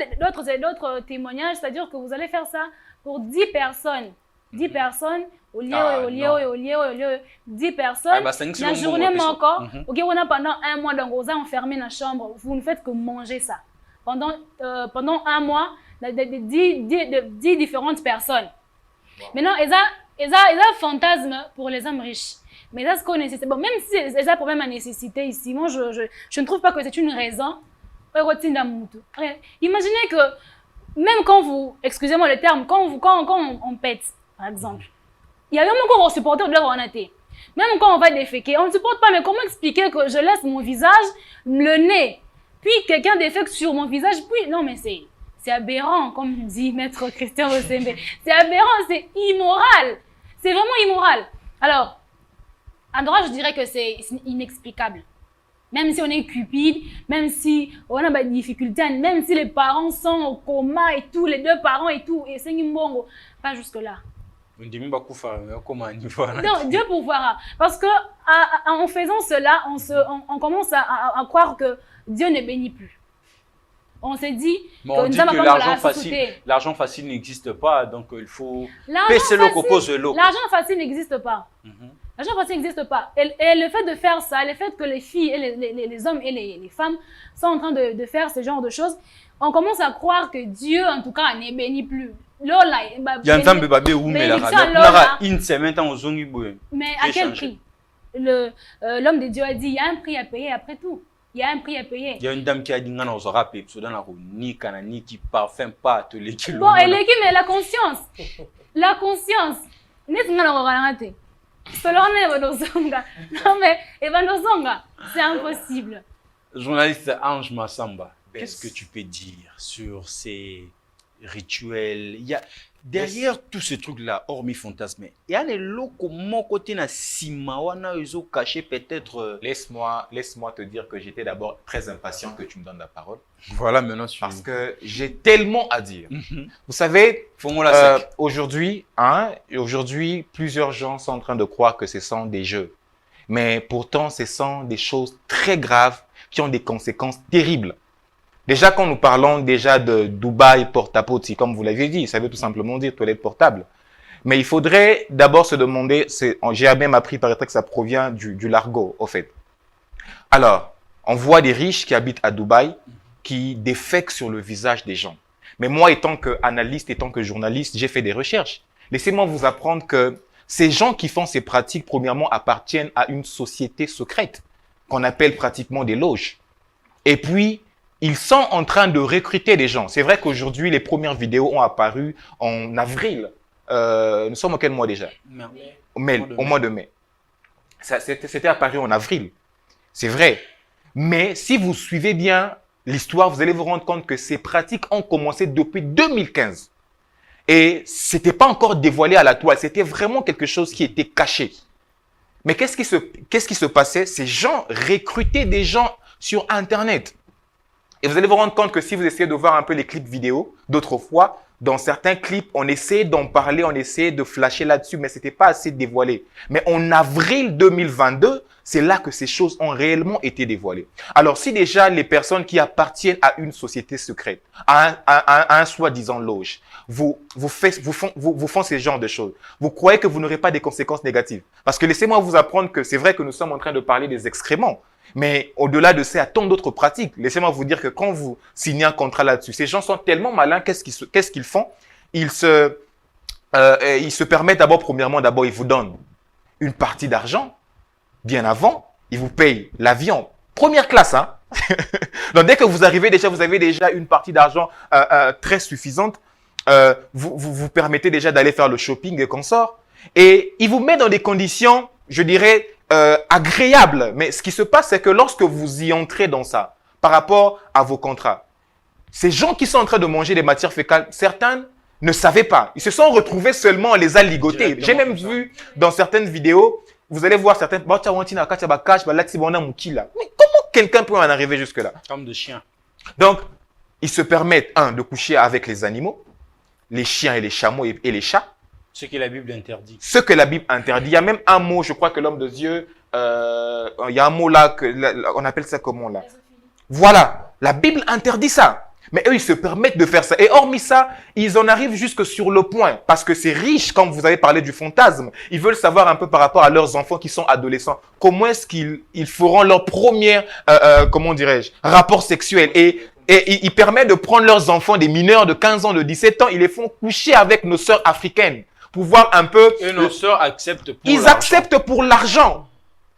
d'autres témoignages, c'est-à-dire que vous allez faire ça pour 10 personnes. 10 personnes, au lieu, 10 personnes, la journée encore, ok, on a pendant un mois, donc vous êtes enfermé dans la chambre, vous ne faites que manger ça. Pendant un mois, de 10 différentes personnes. Wow. Maintenant, ils ont un fantasme pour les hommes riches. Mais ça, ce qu'on nécessite. Bon, même si ils ont un problème à nécessité ici, moi, je ne trouve pas que c'est une raison. Imaginez que, même quand vous, excusez-moi le terme, quand on pète, par exemple, il y a même encore un supporter de l'œuvre en athée. Même quand on va déféquer, on ne supporte pas. Mais comment expliquer que je laisse mon visage, le nez, puis quelqu'un défèque sur mon visage, puis non, mais c'est aberrant, comme dit Maître Christian Osembe. C'est aberrant, c'est immoral. C'est vraiment immoral. Alors, en droit, je dirais que c'est inexplicable. Même si on est cupide, même si on a des difficultés, même si les parents sont au coma et tout, les deux parents et tout, et c'est imbongo, pas jusque-là. Non, Dieu pourvoira. Parce que en faisant cela, on commence à croire que Dieu ne bénit plus. On s'est dit on dit que l'argent facile n'existe pas, donc il faut baisser le coco de l'eau. L'argent facile n'existe pas. L'argent facile n'existe pas. Et le fait de faire ça, le fait que les filles, et les hommes et les femmes sont en train de faire ce genre de choses, on commence à croire que Dieu, en tout cas, ne bénit plus. Mais à quel prix? L'homme de Dieu a dit, il y a un prix à payer après tout. Il y a un prix à payer. Il y a une dame qui a dit non, on aura payé qui parfum pas te l'équipe. Bon, et l'équipe, mais la conscience. La conscience. Non, mais c'est impossible. Journaliste Ange Massamba, qu'est-ce que tu peux dire sur ces rituels? Il y a derrière tous ces trucs-là, hormis fantasme, il y a des locaux, mon côté, na simawana, ils ont caché peut-être. Laisse-moi te dire que j'étais d'abord très impatient que tu me donnes la parole. Voilà, maintenant, parce que j'ai tellement à dire. Vous savez, aujourd'hui, plusieurs gens sont en train de croire que ce sont des jeux. Mais pourtant, ce sont des choses très graves qui ont des conséquences terribles. Déjà, quand nous parlons déjà de Dubaï porte-à-potty, comme vous l'avez dit, ça veut tout simplement dire toilette portable. Mais il faudrait d'abord se demander, j'ai même appris par exemple que ça provient du largot, au fait. Alors, on voit des riches qui habitent à Dubaï, qui défèquent sur le visage des gens. Mais moi, étant qu'analyste, étant que journaliste, j'ai fait des recherches. Laissez-moi vous apprendre que ces gens qui font ces pratiques, premièrement, appartiennent à une société secrète, qu'on appelle pratiquement des loges. Et puis, ils sont en train de recruter des gens. C'est vrai qu'aujourd'hui, les premières vidéos ont apparu en avril. Nous sommes en quel mois déjà? Au mois de mai. C'était apparu en avril. C'est vrai. Mais si vous suivez bien l'histoire, vous allez vous rendre compte que ces pratiques ont commencé depuis 2015. Et ce n'était pas encore dévoilé à la toile. C'était vraiment quelque chose qui était caché. Mais qu'est-ce qui se passait? Ces gens recrutaient des gens sur Internet. Et vous allez vous rendre compte que si vous essayez de voir un peu les clips vidéo d'autrefois, dans certains clips, on essayait d'en parler, on essayait de flasher là-dessus, mais ce n'était pas assez dévoilé. Mais en avril 2022, c'est là que ces choses ont réellement été dévoilées. Alors, si déjà les personnes qui appartiennent à une société secrète, à un soi-disant loge, vous font ce genre de choses, vous croyez que vous n'aurez pas des conséquences négatives? Parce que laissez-moi vous apprendre que c'est vrai que nous sommes en train de parler des excréments. Mais au-delà de ça, il y a tant d'autres pratiques. Laissez-moi vous dire que quand vous signez un contrat là-dessus, ces gens sont tellement malins, qu'est-ce qu'ils font? Ils se permettent d'abord, premièrement, ils vous donnent une partie d'argent, bien avant, ils vous payent l'avion, première classe, hein. Donc dès que vous arrivez déjà, vous avez déjà une partie d'argent très suffisante, vous permettez déjà d'aller faire le shopping et consorts, et ils vous mettent dans des conditions, je dirais, agréable. Mais ce qui se passe, c'est que lorsque vous y entrez dans ça, par rapport à vos contrats, ces gens qui sont en train de manger des matières fécales, certains ne savaient pas. Ils se sont retrouvés seulement, on les a ligotés. J'ai même vu dans certaines vidéos, vous allez voir certains, mais comment quelqu'un peut en arriver jusque-là? Comme de chien. Donc, ils se permettent, de coucher avec les animaux. les chiens et les chameaux et les chats. Ce que la Bible interdit. Ce que la Bible interdit. Il y a même un mot, je crois que l'homme de Dieu, il y a un mot là, on appelle ça comment là? Voilà, la Bible interdit ça. Mais eux, ils se permettent de faire ça. Et hormis ça, ils en arrivent jusque sur le point. Parce que c'est riche, comme vous avez parlé du fantasme. Ils veulent savoir un peu par rapport à leurs enfants qui sont adolescents. Comment est-ce qu'ils feront leur premier, comment dirais-je, rapport sexuel. Et ils permettent de prendre leurs enfants, des mineurs de 15 ans, de 17 ans, ils les font coucher avec nos sœurs africaines. Pour voir un peu... Et nos sœurs acceptent pour l'argent. Ils acceptent pour l'argent.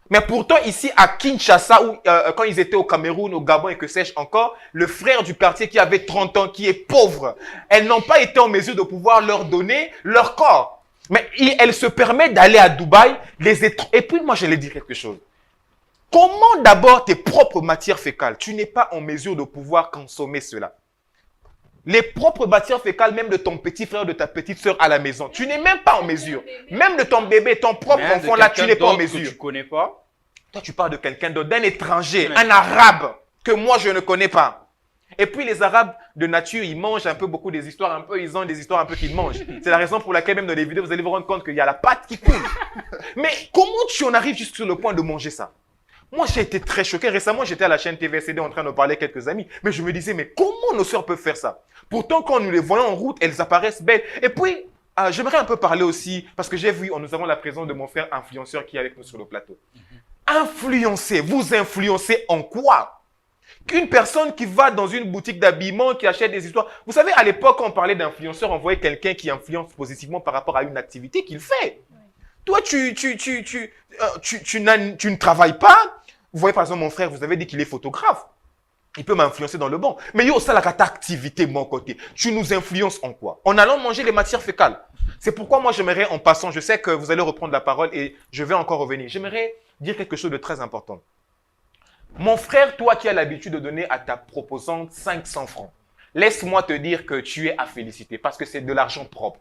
Mais pourtant, ici, à Kinshasa, où, quand ils étaient au Cameroun, au Gabon et que sais-je encore, le frère du quartier qui avait 30 ans, qui est pauvre, elles n'ont pas été en mesure de pouvoir leur donner leur corps. Mais elles se permettent d'aller à Dubaï, et puis moi, je vais dire quelque chose. Comment d'abord tes propres matières fécales, tu n'es pas en mesure de pouvoir consommer cela? Les propres matières fécales, même de ton petit frère, de ta petite soeur à la maison. Tu n'es même pas en mesure. Même de ton bébé, ton propre enfant, là, tu n'es pas en mesure. Que tu connais pas. Toi, tu parles de quelqu'un d'autre, d'un étranger, un arabe, que moi, je ne connais pas. Et puis, les arabes, de nature, ils mangent un peu beaucoup des histoires, un peu, ils ont des histoires un peu qu'ils mangent. C'est la raison pour laquelle, même dans les vidéos, vous allez vous rendre compte qu'il y a la pâte qui coule. Mais comment tu en arrives jusqu'à sur le point de manger ça? Moi, j'ai été très choqué. Récemment, j'étais à la chaîne TVCD en train de parler avec quelques amis. Mais je me disais, mais comment nos sœurs peuvent faire ça? Pourtant, quand nous les voyons en route, elles apparaissent belles. Et puis, j'aimerais un peu parler aussi, parce que j'ai vu, nous avons la présence de mon frère influenceur qui est avec nous sur le plateau. Influencer, vous influencez en quoi? Qu'une personne qui va dans une boutique d'habillement, qui achète des histoires. Vous savez, à l'époque, quand on parlait d'influenceur, on voyait quelqu'un qui influence positivement par rapport à une activité qu'il fait. Toi, tu ne travailles pas. Vous voyez, par exemple, mon frère, vous avez dit qu'il est photographe. Il peut m'influencer dans le bon. Mais yo, ça, la activité, mon côté. Tu nous influences en quoi? En allant manger les matières fécales. C'est pourquoi moi, j'aimerais, en passant, je sais que vous allez reprendre la parole et je vais encore revenir. J'aimerais dire quelque chose de très important. Mon frère, toi qui as l'habitude de donner à ta proposante 500 francs, laisse-moi te dire que tu es à féliciter parce que c'est de l'argent propre.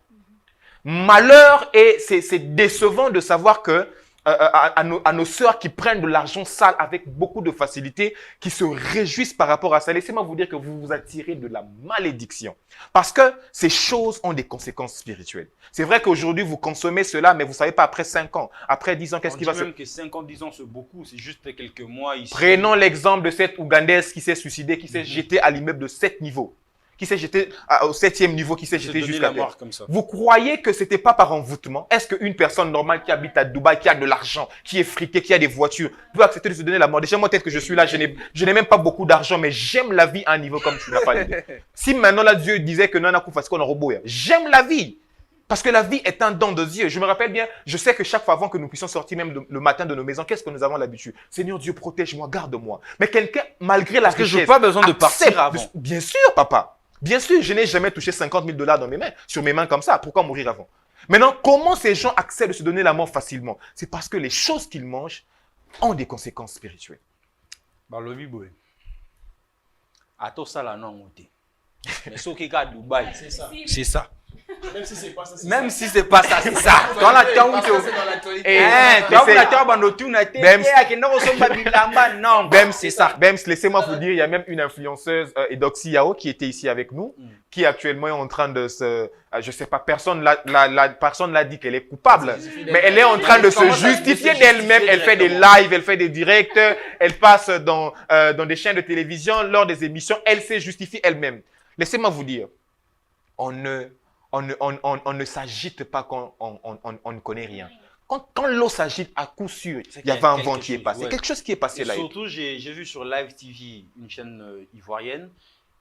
Malheur, et c'est décevant de savoir que à nos sœurs qui prennent de l'argent sale avec beaucoup de facilité, qui se réjouissent par rapport à ça. Laissez-moi vous dire que vous vous attirez de la malédiction. Parce que ces choses ont des conséquences spirituelles. C'est vrai qu'aujourd'hui, vous consommez cela, mais vous ne savez pas après 5 ans, après 10 ans, qu'est-ce qui va se... On dit même que 5 ans, 10 ans, c'est beaucoup. C'est juste quelques mois ici. Prenons l'exemple de cette Ougandaise qui s'est suicidée, qui s'est jetée à l'immeuble de 7 niveaux. Qui s'est jeté au 7e niveau, qui s'est jeté jusqu'à terre. Vous croyez que c'était pas par envoûtement? Est-ce qu'une personne normale qui habite à Dubaï, qui a de l'argent, qui est friquée, qui a des voitures, peut accepter de se donner la mort? Déjà, moi, peut-être que je suis là, je n'ai même pas beaucoup d'argent, mais j'aime la vie à un niveau comme tu n'as pas dit. Si maintenant, là, Dieu disait que non, on a robot, j'aime la vie. Parce que la vie est un don de Dieu. Je me rappelle bien, je sais que chaque fois avant que nous puissions sortir même le matin de nos maisons, qu'est-ce que nous avons l'habitude? Seigneur Dieu, protège-moi, garde-moi. Mais quelqu'un, malgré la richesse... Parce que je n'ai pas besoin de partir avant. Bien sûr, papa. Bien sûr, je n'ai jamais touché 50 000 $ dans mes mains, sur mes mains comme ça. Pourquoi mourir avant? Maintenant, comment ces gens acceptent de se donner la mort facilement? C'est parce que les choses qu'ils mangent ont des conséquences spirituelles. Balobi boy. Ato sala non monté. Mais ce qui est à Dubaï, c'est ça. Même si c'est pas ça, c'est Même si c'est pas ça, c'est ça. Dans la terre où tu Bems, c'est ça. Bems, laissez-moi vous dire, il y a même une influenceuse, Edoxy Yao, qui était ici avec nous, qui actuellement est en train de se... je sais pas, personne l'a dit qu'elle est coupable, mais elle est en train de se justifier d'elle-même. Elle fait des lives, elle fait des directs, elle passe dans des chaînes de télévision, lors des émissions, elle se justifie elle-même. Laissez-moi vous dire, on ne s'agite pas quand on ne connaît rien. Quand l'eau s'agite, à coup sûr, il y avait un vent qui est passé. Quelque chose qui est passé là. Surtout, j'ai vu sur Live TV, une chaîne ivoirienne,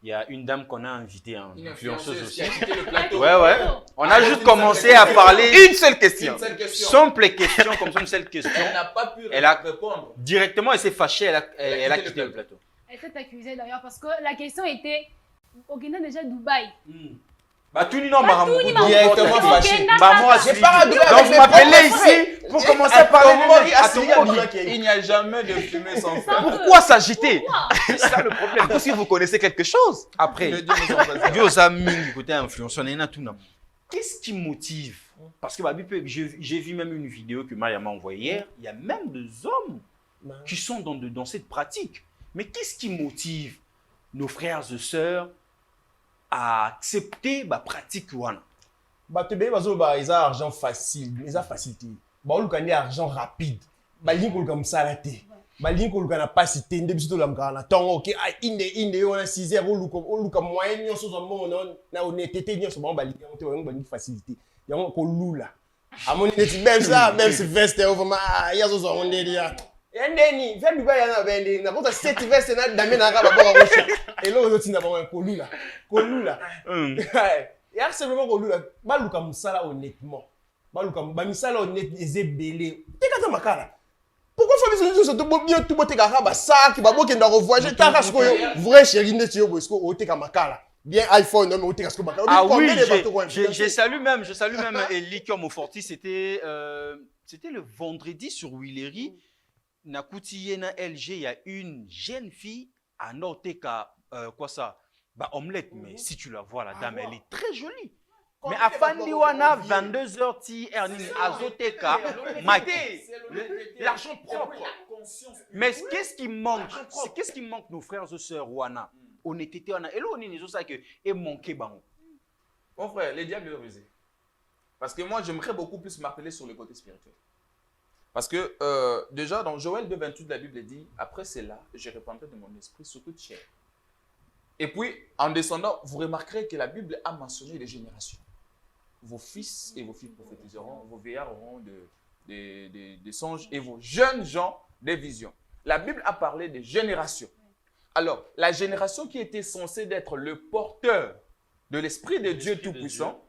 il y a une dame qu'on a invitée, une influenceuse aussi. Ouais. On a juste commencé à parler. Une seule question. Simple question, comme ça, une seule question. Elle n'a pas pu répondre. Directement, elle s'est fâchée, elle a quitté le plateau. Elle s'est accusée d'ailleurs parce que la question était au Kenya déjà Dubaï. Bah tout non directement fâché. Bah moi j'ai pas donc vous m'appelez ici pour commencer à parler de il n'y a jamais de fumée sans feu. Pourquoi s'agiter? C'est ça le problème. Si vous connaissez quelque chose. Après Dieu aux amis côté influenceur et tout non. Qu'est-ce qui motive? Parce que j'ai vu même une vidéo que Maria m'a envoyée hier, il y a même des hommes qui sont dans cette pratique. Mais qu'est-ce qui motive nos frères et sœurs accepter la pratique wana. Bato be bazo ba ils argent facile, ils a facilité. Ba oluka ni argent rapide. Ba linko comme ça la té. Ba linko oluka na pasité nde biso la mkana tongo OK inde on a 6 heures oluka moyen nyonso zo mo na honnêteté nyonso ba ba linko te ba ni facilité. Yango ko lula. Amoni neti même ça même ce veste vraiment ya zo zo on dia. Endeni, fait biba ya na bende na kota 7 veste na dame na ka ba bo ko sha. Et là ozoti na ba ko lula. Ko lula. Et absolument ko lula ba luka musala honnêtement. Ba luka ba misala honnête ezebele. Teka makala. Pourquoi faut besoin de tout bien tout bote ka ba sac ba bo ke nda revoyager ta kasko vrai chéri ndeti yo bosko o teka makala. Bien iPhone non mais o teka kasko makala. Ah oui, je salue même Eli Kyomoforti, c'était le vendredi sur Willery. Nakuti na LG, il y a une jeune fille à Noteka quoi ça? Bah omelette, mais si tu la vois, la dame, elle est très jolie. Mais à Fandiwana, 22h, ti Ernini, Azoteka, l'argent propre. Mais qu'est-ce qui manque? Qu'est-ce qui manque, nos frères et sœurs, Wana? Honnêteté, Wana. Et là, on est ça que et manqué, bango. Mon frère, les diables ont rusé. Parce que moi, j'aimerais beaucoup plus m'appeler sur le côté spirituel. Parce que déjà, dans Joël 2,28, la Bible dit, après cela, je répandrai de mon esprit sur toute chair. Et puis, en descendant, vous remarquerez que la Bible a mentionné les générations. Vos fils et vos filles prophétiseront, vos vieillards auront des songes et vos jeunes gens des visions. La Bible a parlé des générations. Alors, la génération qui était censée être le porteur de l'Esprit de Dieu Tout-Puissant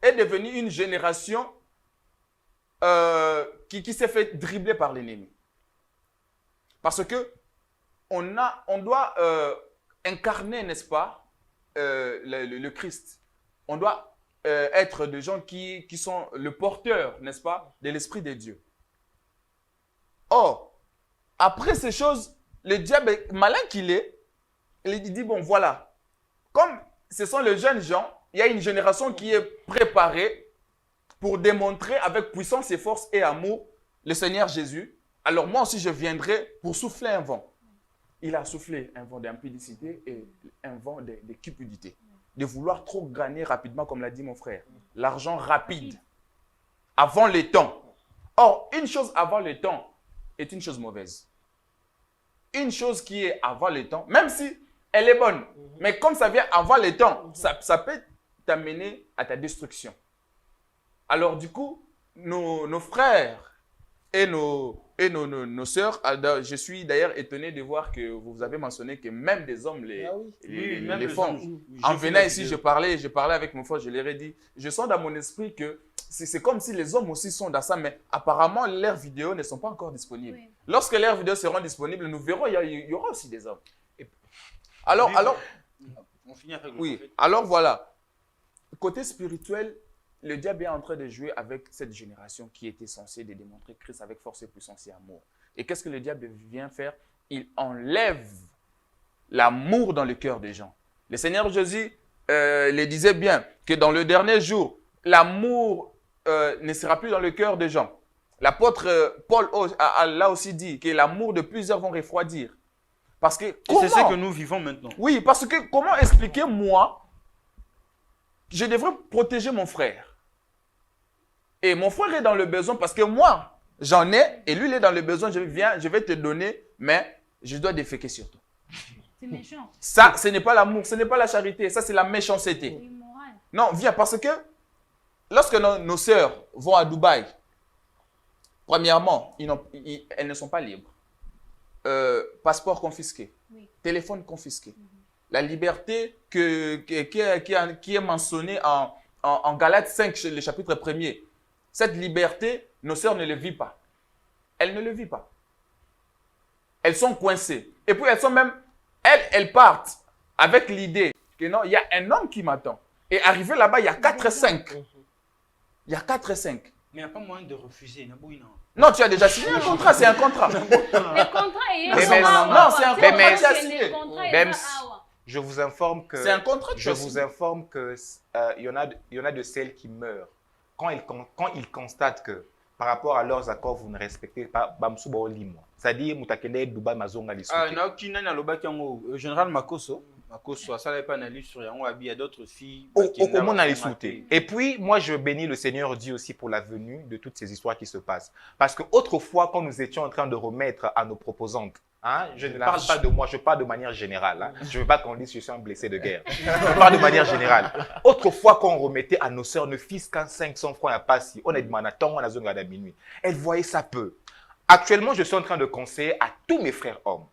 est devenue une génération qui s'est fait dribbler par l'ennemi. Parce que on doit incarner, n'est-ce pas, le Christ. On doit être des gens qui sont le porteur, n'est-ce pas, de l'Esprit de Dieu. Or, après ces choses, le diable, malin qu'il est, il dit, bon voilà, comme ce sont les jeunes gens, il y a une génération qui est préparée pour démontrer avec puissance et force et amour le Seigneur Jésus. Alors moi aussi je viendrai pour souffler un vent. Il a soufflé un vent d'impudicité et un vent de cupidité. De vouloir trop gagner rapidement, comme l'a dit mon frère. L'argent rapide. Avant le temps. Or, une chose avant le temps est une chose mauvaise. Une chose qui est avant le temps, même si elle est bonne, mais comme ça vient avant le temps, ça peut t'amener à ta destruction. Alors du coup, nos frères et nos sœurs, je suis d'ailleurs étonné de voir que vous avez mentionné que même des hommes les font. En venant ici, je parlais avec mon frère, je leur ai dit, je sens dans mon esprit que c'est comme si les hommes aussi sont dans ça, mais apparemment leurs vidéos ne sont pas encore disponibles. Oui. Lorsque leurs vidéos seront disponibles, nous verrons, il y aura aussi des hommes. Alors, oui, alors voilà, côté spirituel, le diable est en train de jouer avec cette génération qui était censée de démontrer Christ avec force et puissance et amour. Et qu'est-ce que le diable vient faire? Il enlève l'amour dans le cœur des gens. Le Seigneur Jésus le disait bien que dans le dernier jour, l'amour ne sera plus dans le cœur des gens. L'apôtre Paul l'a aussi dit que l'amour de plusieurs vont refroidir. Parce que c'est ce que nous vivons maintenant. Oui, parce que comment expliquer moi, je devrais protéger mon frère. Et mon frère est dans le besoin parce que moi, j'en ai et lui, il est dans le besoin. Je vais te donner, mais je dois déféquer sur toi. C'est méchant. Ça, ce n'est pas l'amour, ce n'est pas la charité. Ça, c'est la méchanceté. Non, viens, parce que lorsque nos sœurs vont à Dubaï, premièrement, elles ne sont pas libres. Passeport confisqué, oui. Téléphone confisqué. La liberté qui est mentionnée en Galates 5, le chapitre 1er. Cette liberté, nos sœurs ne le vivent pas. Elles ne le vivent pas. Elles sont coincées. Et puis elles partent avec l'idée que non, il y a un homme qui m'attend. Et arrivé là-bas, il y a 4 et 5. Il y a 4 et 5. Mais il n'y a pas moyen de refuser. Non, tu as déjà signé un contrat, c'est un contrat. Le contrat est... Non, c'est un contrat, tu as signé. Même je vous informe que... C'est un contrat, je vous informe que il y en a de celles qui meurent. Quand ils constatent que par rapport à leurs accords, vous ne respectez pas c'est-à-dire, Moutakende Dubaï Mazonga Lissoté. Général Makoso, À cause de ça, pas analyse sur il y a d'autres filles. Au monde, on a les sautés. Et puis, moi, je bénis le Seigneur Dieu aussi pour la venue de toutes ces histoires qui se passent. Parce qu'autrefois, quand nous étions en train de remettre à nos proposantes, hein, je ne parle pas de moi, je parle de manière générale. Hein. Je ne veux pas qu'on dise que je suis un blessé de guerre. Je parle de manière générale. Autrefois, quand on remettait à nos sœurs ne fils qu'un 500 francs à passer, on est de Manaton, on a zone à minuit. Elles voyaient ça peu. Actuellement, je suis en train de conseiller à tous mes frères hommes.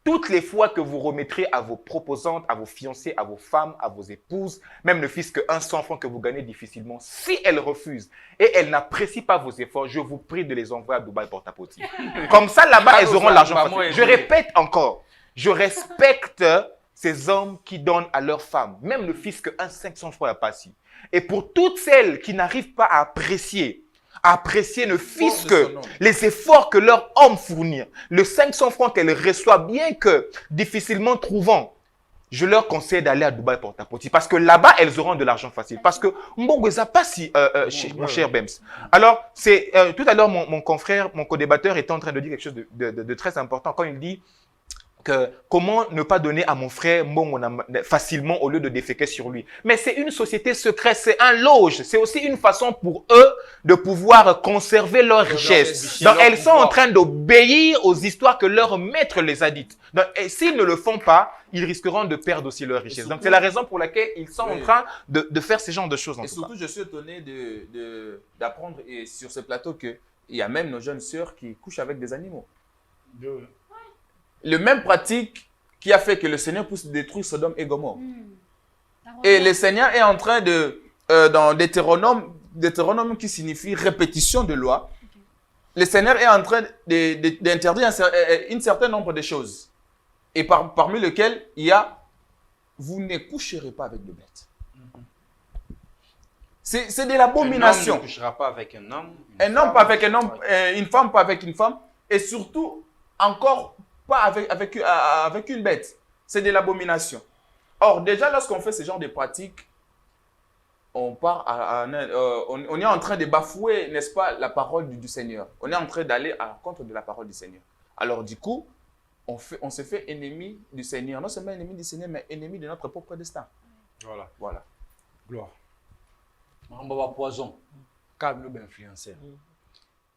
Toutes les fois que vous remettrez à vos proposantes, à vos fiancées, à vos femmes, à vos épouses, même ne fût-ce qu'un 100 francs que vous gagnez difficilement, si elles refusent et elles n'apprécient pas vos efforts, je vous prie de les envoyer à Dubaï porte-à-potty. Comme ça, là-bas, elles auront l'argent facile. Je répète encore, je respecte ces hommes qui donnent à leurs femmes, même ne fût-ce qu'un 500 francs à passer. Et pour toutes celles qui n'arrivent pas à apprécier ne fût-ce que les efforts que leur homme fournit, le 500 francs qu'elles reçoivent, bien que difficilement trouvant, je leur conseille d'aller à Dubaï porte-à-potty parce que là-bas, elles auront de l'argent facile. Parce que Mbongo pas si, mon cher Bems. Alors, c'est tout à l'heure, mon confrère, mon co-débatteur était en train de dire quelque chose de très important quand il dit que comment ne pas donner à mon frère Mbongo facilement au lieu de déféquer sur lui. Mais c'est une société secrète, c'est un loge. C'est aussi une façon pour eux de pouvoir conserver leur richesse. Donc, elles sont en train d'obéir aux histoires que leur maître les a dites. Donc, et s'ils ne le font pas, ils risqueront de perdre aussi leur richesse. Donc, c'est la raison pour laquelle ils sont en train de faire ce genre de choses. Et surtout, je suis étonné d'apprendre sur ce plateau qu'il y a même nos jeunes sœurs qui couchent avec des animaux. Le même pratique qui a fait que le Seigneur puisse détruire Sodome et Gomorrhe. Et le Seigneur est en train de, dans Deutéronome qui signifie répétition de loi, le Seigneur est en train d'interdire un certain nombre de choses. Et parmi lesquelles il y a, vous ne coucherez pas avec de bêtes. C'est de l'abomination. Un homme ne couchera pas avec un homme. Un homme pas avec un homme, une femme pas avec une femme. Et surtout, encore pas avec une bête. C'est de l'abomination. Or, déjà, lorsqu'on fait ce genre de pratiques, on est en train de bafouer, n'est-ce pas, la parole du Seigneur. On est en train d'aller à l'encontre de la parole du Seigneur. Alors, du coup, on se fait ennemi du Seigneur. Non seulement ennemi du Seigneur, mais ennemi de notre propre destin. Voilà. Gloire. On va poison. Comme nous, influenceur.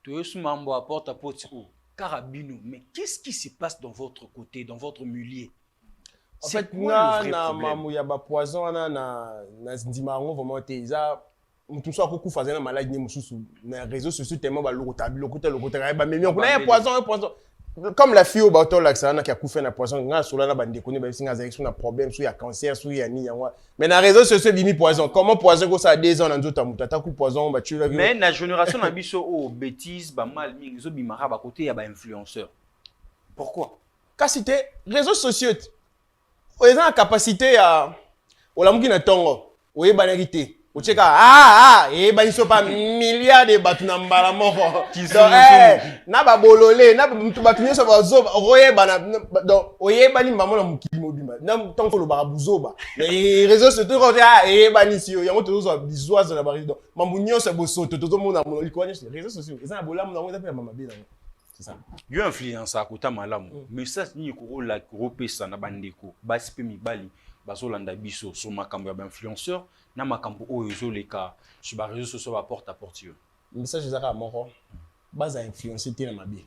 Tu es sous mambo à porte à porte. Carabino, mais qu'est-ce qui se passe dans votre côté, dans votre milieu? En fait, na mamouya ba poison na ndimango vraiment teza tout ça beaucoup faisait na maladie mususu na réseaux sociaux tellement ba lokota ba mais on a poison comme la fille au bateau là ça na qui a coupé na poison nga sur là na bande connait ba singa avec un problème sur ya cancer sur ya ni yango mais na réseaux sociaux bimi poison comment poison ko ça 2 ans na nzota mutata ku poison ba tu mais na génération na biso o bêtise ba mal mingi zo bimara ba côté ya ba influenceur. Pourquoi? Car c'était réseaux sociaux ils ont la capacité à olamuki na tongo oyeba na rité ocheka et ba iso pas milliards de batu na mbala moko na ba bololé na mutu batu nyoso ba zoba oyeba na donc oyeba ni mbamo na mukili mobimba na tongo lo ba buzoba les réseaux sociaux ko ba ni si yango to zo bizoise na ba donc mambu nyoso bosoto to zo mona mo likwanya les réseaux sociaux ils ont la bolamu na ngo za mama be na c'est ça yo influence akota malamu message ni ko la kopesa na bandeko basi pe mibali bazolanda biso sur makambo ya ba influenceur na makambo oyo ezoleka sur ba réseaux sociaux ba porte à porte yo message ezaka moko baza influencer te na mabe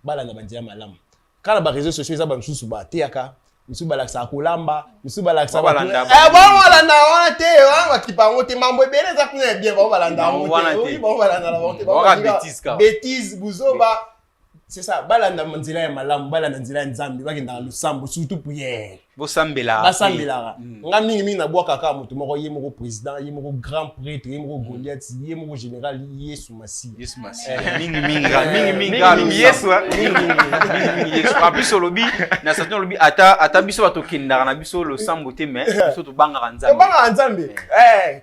bala na bandia malamu kana ba réseaux sociaux ezaba msusu ba teaka msusu balaksa kolamba msusu balaksa balanda balanda wana te wa kipango te mambo ebele za kuna bien ba balanda oui ba balanda la bonté ba bêtise buzoba c'est ça balanda manzila ya malamu balanda nzila ya nzambe bakenda lusambo surtout prière bosambela nga mingi na bwa kaka mutu moko ye moko président ye moko grand prêtre ye moko Goliath ye moko général Yesu Masi mingi Yesu Yesu abiso lobi na satan lobi ata biso batokenda na biso lo sambo te mais biso to banga nzambe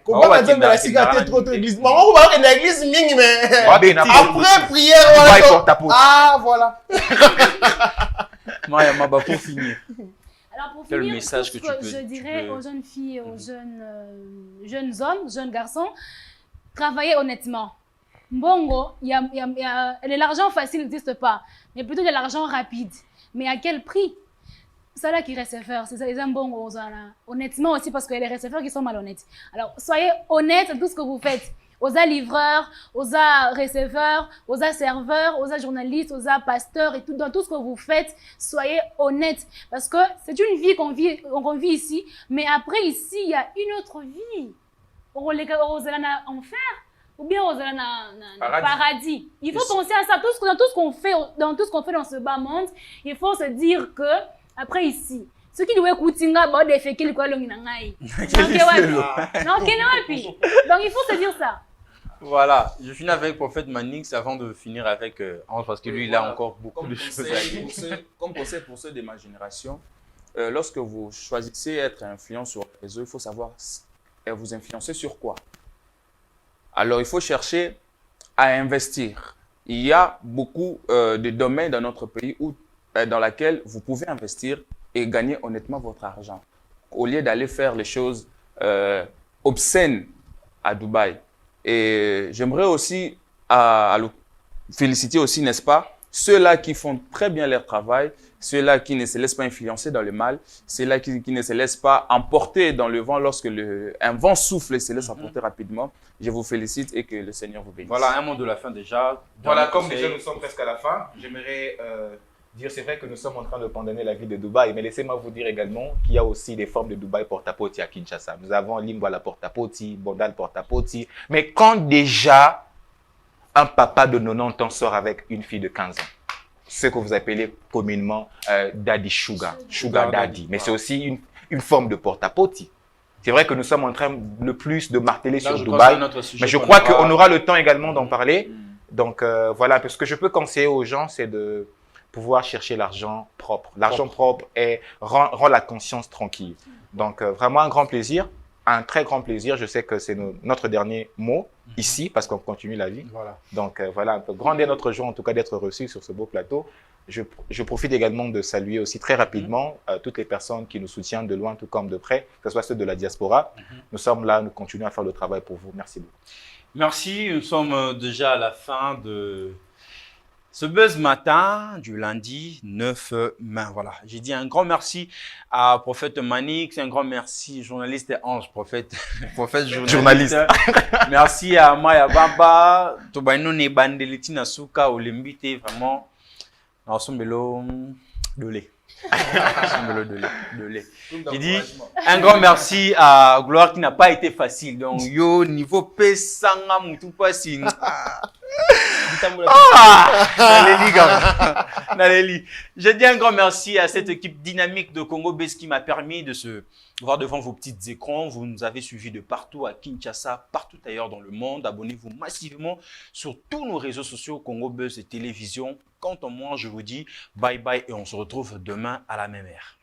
ko banga nzambe la sikate trop église moko ba kenda église mingi mais après prière voilà Maya Maba pour finir. Alors pour quel finir, message que je dirais aux jeunes filles, aux jeunes hommes, jeunes garçons, travaillez honnêtement. Mbongo, l'argent facile n'existe pas, mais plutôt de l'argent rapide. Mais à quel prix? ça là qui receveur, c'est ça, les bons honnêtement aussi parce qu'il y a des receveurs qui sont malhonnêtes. Alors, soyez honnêtes dans tout ce que vous faites. Aux livreurs, aux receveurs, aux serveurs, aux journalistes, aux pasteurs et tout, dans tout ce que vous faites, soyez honnêtes. Parce que c'est une vie qu'on vit ici, mais après ici, il y a une autre vie. On est en enfer ou bien on est en paradis. Il faut penser à ça. Dans tout ce qu'on fait dans ce bas monde, il faut se dire que après ici, ce qui doit écouter, bah des faits qu'il quoi donc il faut se dire ça. Voilà, je finis avec Prophète Manix avant de finir avec Ange parce que lui il a encore beaucoup de choses à dire. Comme conseil pour ceux de ma génération, lorsque vous choisissez être influent sur les réseaux, il faut savoir vous influencer sur quoi. Alors il faut chercher à investir. Il y a beaucoup de domaines dans notre pays dans lesquels vous pouvez investir et gagner honnêtement votre argent. Au lieu d'aller faire les choses obscènes à Dubaï. Et j'aimerais aussi féliciter aussi, n'est-ce pas, ceux-là qui font très bien leur travail, ceux-là qui ne se laissent pas influencer dans le mal, ceux-là qui ne se laissent pas emporter dans le vent lorsque un vent souffle et se laisse emporter rapidement. Je vous félicite et que le Seigneur vous bénisse. Voilà, un mot de la fin déjà. Voilà, comme déjà nous sommes presque à la fin, j'aimerais dire, c'est vrai que nous sommes en train de condamner la vie de Dubaï, mais laissez-moi vous dire également qu'il y a aussi des formes de Dubaï porte-à-poti à Kinshasa. Nous avons Limbwala porte-à-poti, Bondal porte-à-poti. Mais quand déjà un papa de 90 ans sort avec une fille de 15 ans, ce que vous appelez communément daddy sugar daddy, mais c'est aussi une forme de porte-à-poti. C'est vrai que nous sommes en train le plus de marteler sur Dubaï, mais je crois qu'on aura le temps également d'en parler. Donc voilà, parce que je peux conseiller aux gens, c'est de pouvoir chercher l'argent propre. L'argent propre rend la conscience tranquille. Donc, vraiment un grand plaisir, un très grand plaisir. Je sais que c'est notre dernier mot ici, parce qu'on continue la vie. Voilà. Donc, voilà, un peu grandir notre joie, en tout cas d'être reçu sur ce beau plateau. Je profite également de saluer aussi très rapidement toutes les personnes qui nous soutiennent de loin, tout comme de près, que ce soit ceux de la diaspora. Nous sommes là, nous continuons à faire le travail pour vous. Merci beaucoup. Merci, nous sommes déjà à la fin de ce buzz matin du lundi 9 mai. Voilà, j'ai dit un grand merci à Prophète Manix, un grand merci journaliste et Ange, prophète journaliste. Merci à Maya Baba, Tobaino Nebandeliti Nasuka, Olembite, vraiment. Ensemble de lait. J'ai dit un grand merci à Gloire qui n'a pas été facile. Donc, yo, niveau Pesanga, Moutou Passi. Je dis un grand merci à cette équipe dynamique de Congo Buzz qui m'a permis de se voir devant vos petits écrans. Vous nous avez suivis de partout à Kinshasa, partout ailleurs dans le monde. Abonnez-vous massivement sur tous nos réseaux sociaux Congo Buzz et télévision. Quant à moi, je vous dis bye bye et on se retrouve demain à la même heure.